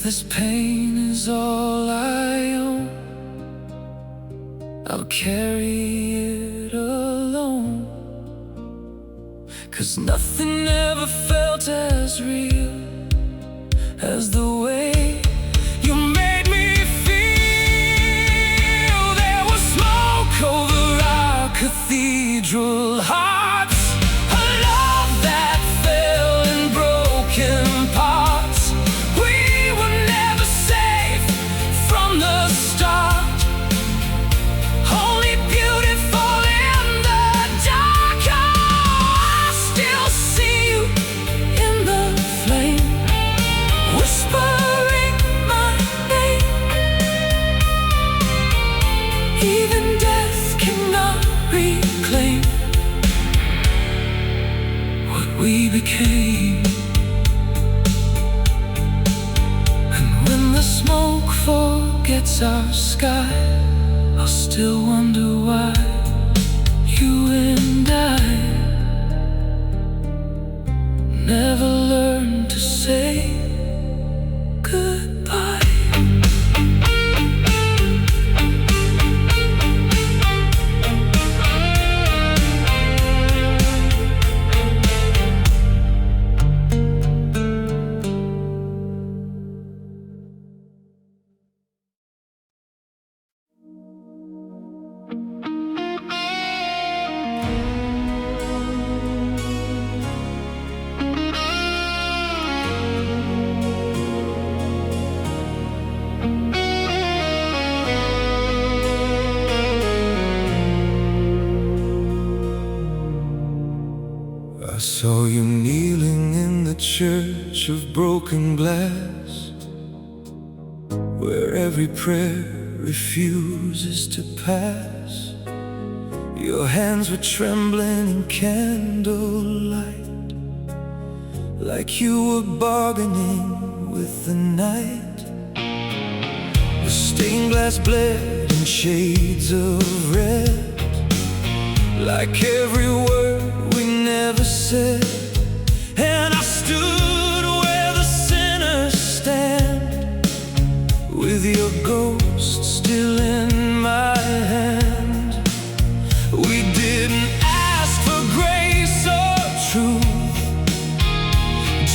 this pain is all I own, I'll carry it alone. 'Cause nothing ever felt as real as the way you made me feel. There was smoke over our cathedral hearts, a love that fell in broken parts. We were never safe from the start, only beautiful in the dark. Oh, I still see you in the flame, whispering my name. Even death cannot reclaim what we became. And when the smoke forgets our sky, I'll still wonder why you and I never learned to say goodbye. I saw you kneeling in the church of broken glass, where every prayer refuses to pass. Your hands were trembling in candlelight, like you were bargaining with the night. The stained glass bled in shades of red, like every word we never said. And I stood where the sinners stand, with your ghost still in my hand. We didn't ask for grace or truth,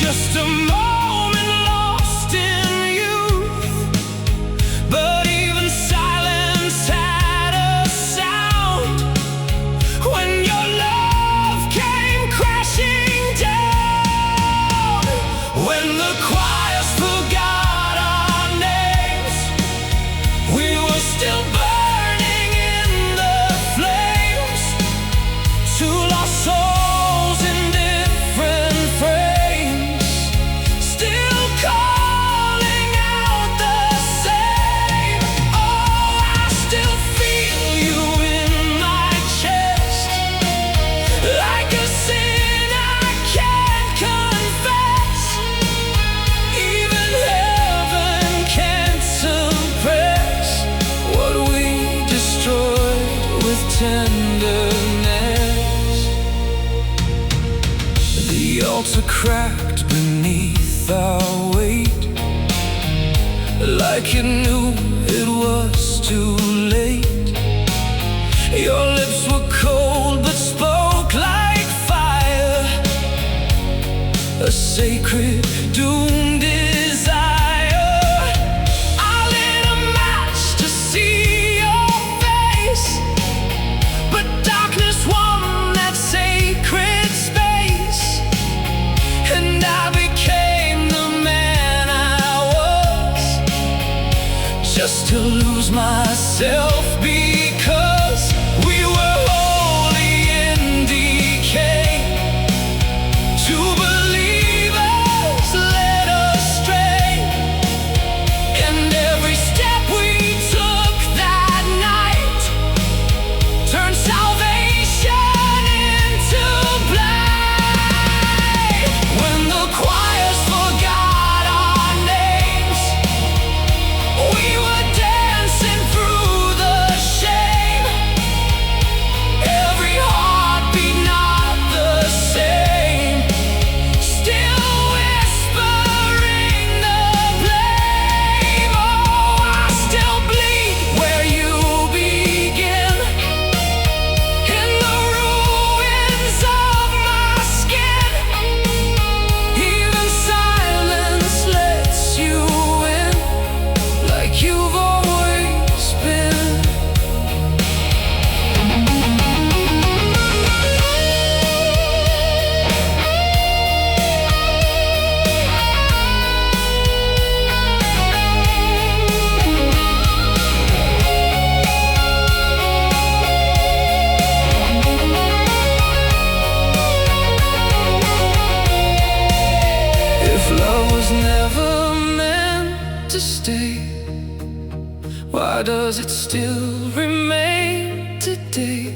just a moment lost in youth. But even silence had a sound when your love came crashing down. When the choirs forgot our names, we were still burning in the flames. Two lost souls in different frames, still calling out the same. Oh, I still feel you in my chest, like a sin I can't confess. Even heaven can't suppress what we destroyed with tenderness. The altar cracked beneath our weight, like it knew it was too late. Your lips were cold but spoke like fire, a sacred doomed desire. I lit a match to see your face, but darkness won that sacred space. And I became the man I was, just to lose myself, because we were wholly in decay. Two believers led astray, and every step we took that night turned salvation into blight. When the choirs forgot our names, we were dancing through the shame. Why does it still remain today?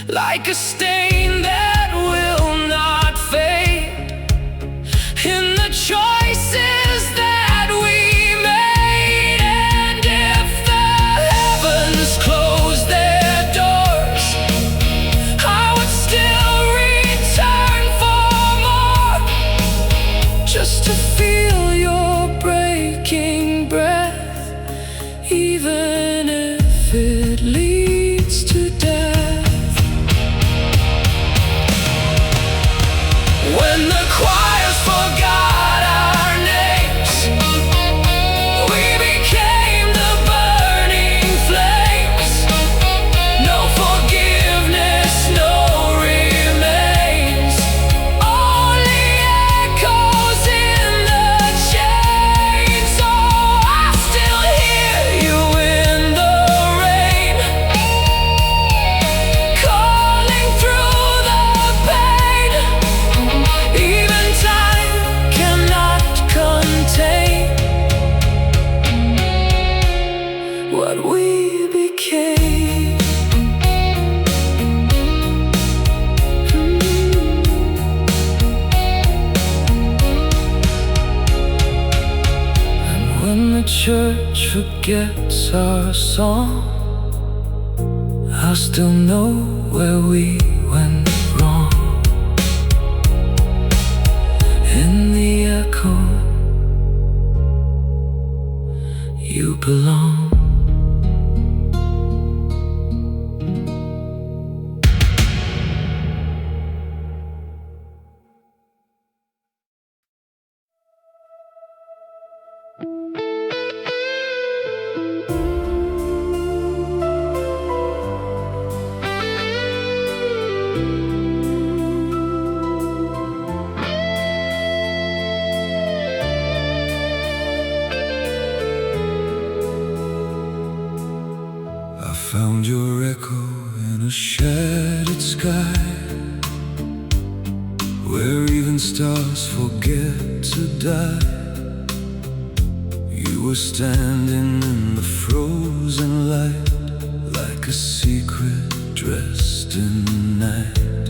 Like a stain that will not fade in the choices that we made. And if the heavens close their doors, I would still return for more, just to feel your breaking breath, even if it leads to death. When the choirs forgot our names, we became the burning flames. No forgiveness, no remains, only echoes in the chains. Oh, I still hear you in the rain, calling through the pain. Even time cannot contain what we became. And when the church forgets our song, I'll still know where we went wrong. In the echo, you belong. I found your echo in a shattered sky, where even stars forget to die. You were standing in the frozen light, like a secret dressed in night.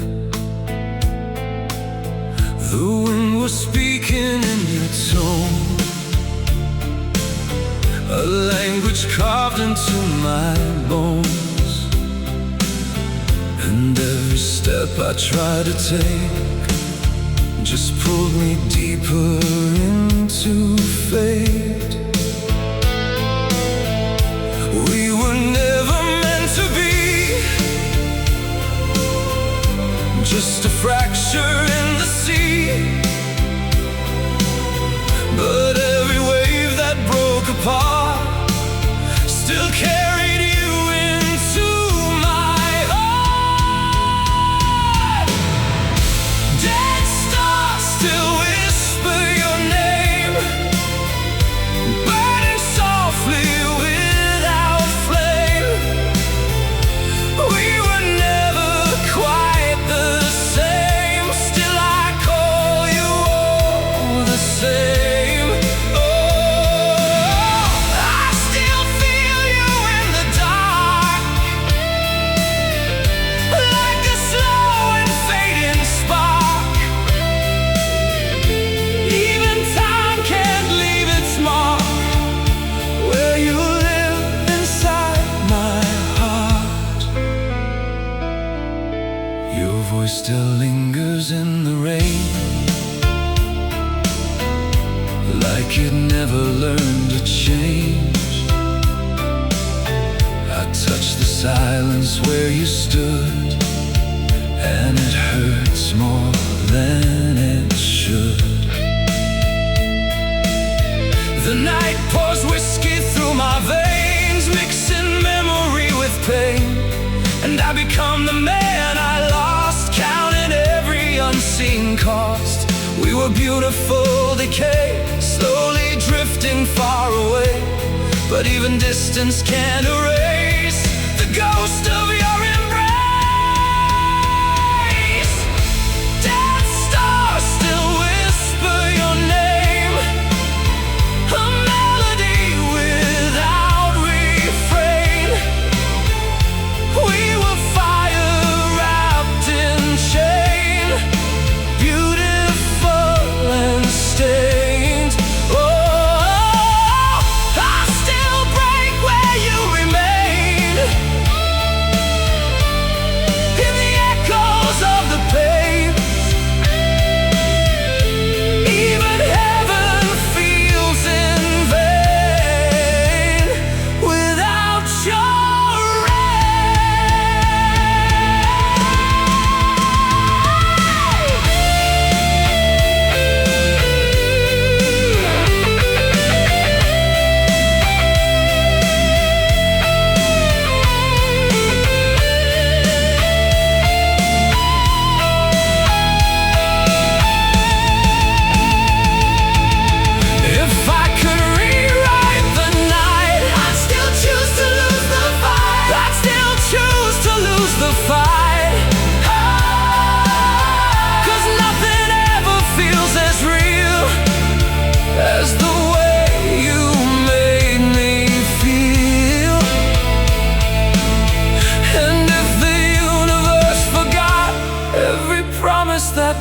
The wind was speaking in your tone, a language carved into my bones. And every step I tried to take just pulled me deeper into fate. We were never meant to be, just a fracture in the sea. But every wave that broke apart still carried you into my heart. Dead stars still whisper your name, burning softly without flame. We were never quite the same, still I call you all the same. Still lingers in the rain, like you'd never learned to change. I touched the silence where you stood, and it hurts more than it should. The night pours whiskey through my veins, mixing memory with pain. And I become the man I lost, counting every unseen cost. We were beautiful decay, slowly drifting far away. But even distance can't erase the ghost of your embrace. Dead stars still whisper your name, a melody without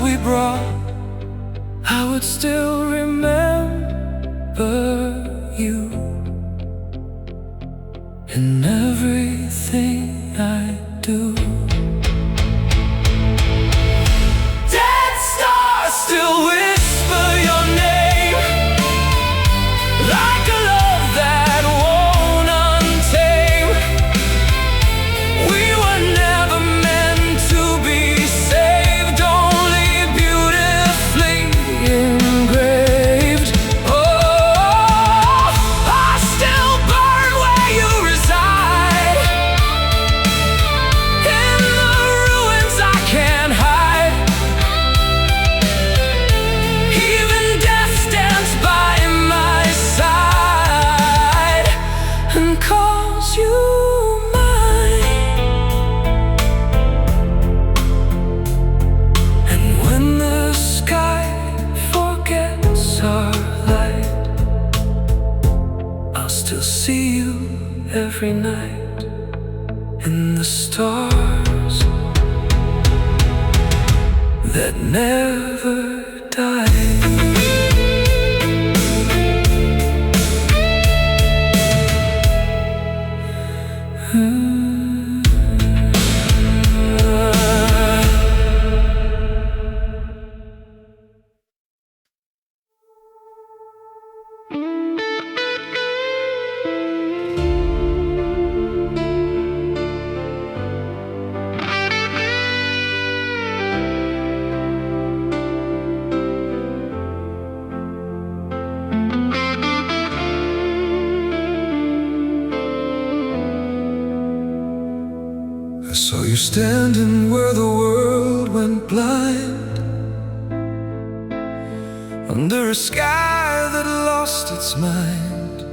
we brought, I would still remember you in everything I do. Dead stars still whisper your name, like a love that won't untame. We were never meant to be saved, only beautifully engraved. Oh, I still burn where you reside, in the ruins I can't hide. Even death stands by my side and calls you mine. And when the sky forgets our light, I'll still see you every night in the stars that never die. I saw you standing where the world went blind, under a sky that lost its mind.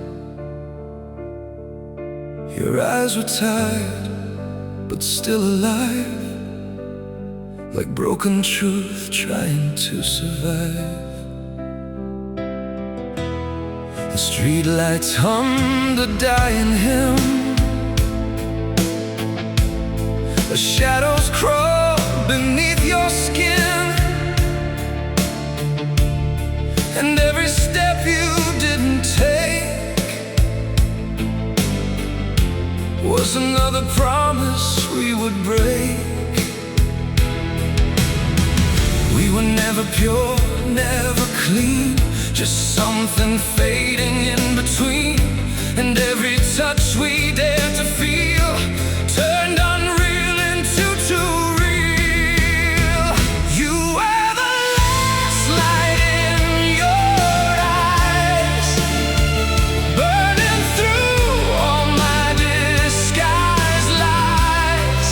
Your eyes were tired, but still alive, like broken truth trying to survive. The streetlights hummed a dying hymn, the shadows crawl beneath your skin, and every step you didn't take was another promise we would break. We were never pure, never clean, just something fading in between. And every touch we dared to feel turned unreal into too real. You were the last light in your eyes, burning through all my disguised lies.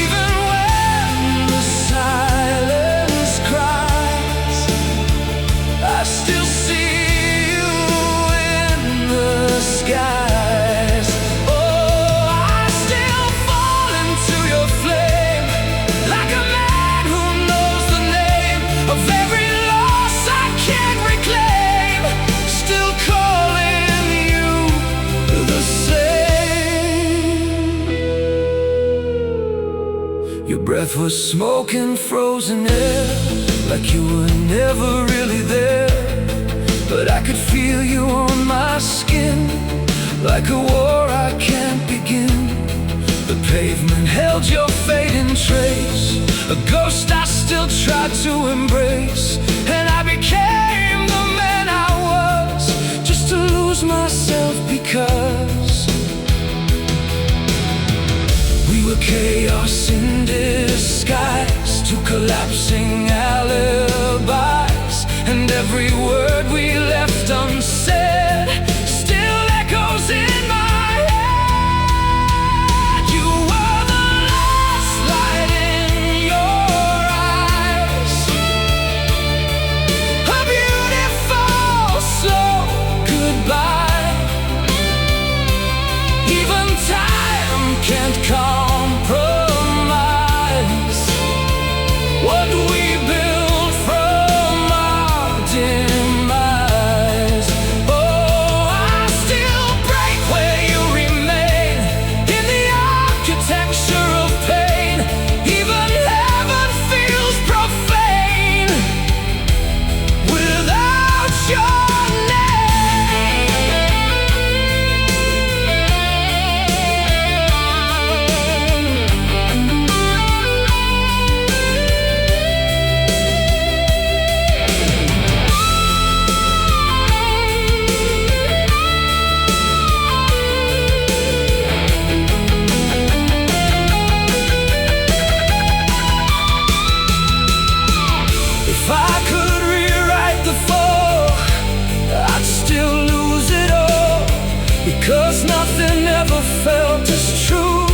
Even when the silence cries, I still see you in the skies. Oh, I still fall into your flame, like a man who knows the name of every loss I can't reclaim, still calling you the same. Your breath was smoke and frozen air, like you were never really there. But I could feel you on my skin, like a war I can't begin. The pavement held your fading trace, a ghost I still tried to embrace. And I became the man I was, just to lose myself because we were chaos in disguise, two collapsing alibis. And every word we left unsaid still echoes in my head. You were the last light in your eyes, a beautiful slow goodbye. Even time can't compromise what we built from our demise. Oh, I still break where you remain, in the architecture of pain. Even heaven feels 'cause nothing ever felt as true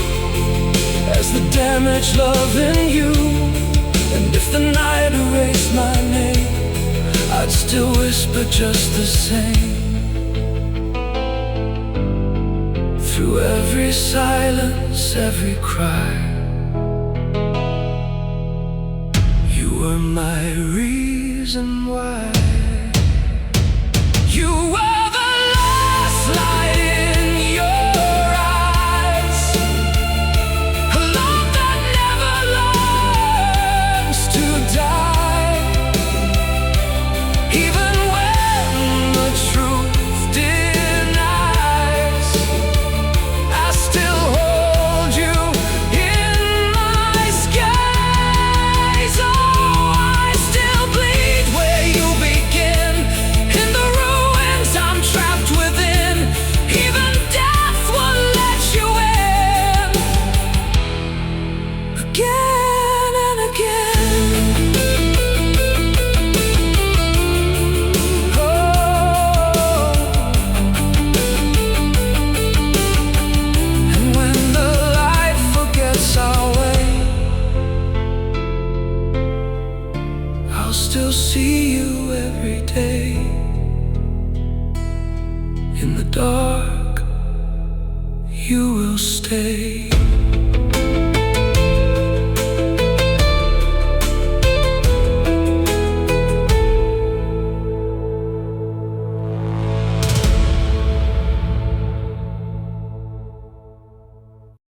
as the damaged love in you. And if the night erased my name, I'd still whisper just the same. Through every silence, every cry, you were my reason why. You were the last light in your eyes, a love that never learns to die. Even when the truth denies, I still hold you in my skies. Oh, I still bleed where you begin, in the ruins I'm trapped within. Even death will let you in, again and again. Oh, and when the light forgets our way, I'll still see you every day. In the dark, you will stay.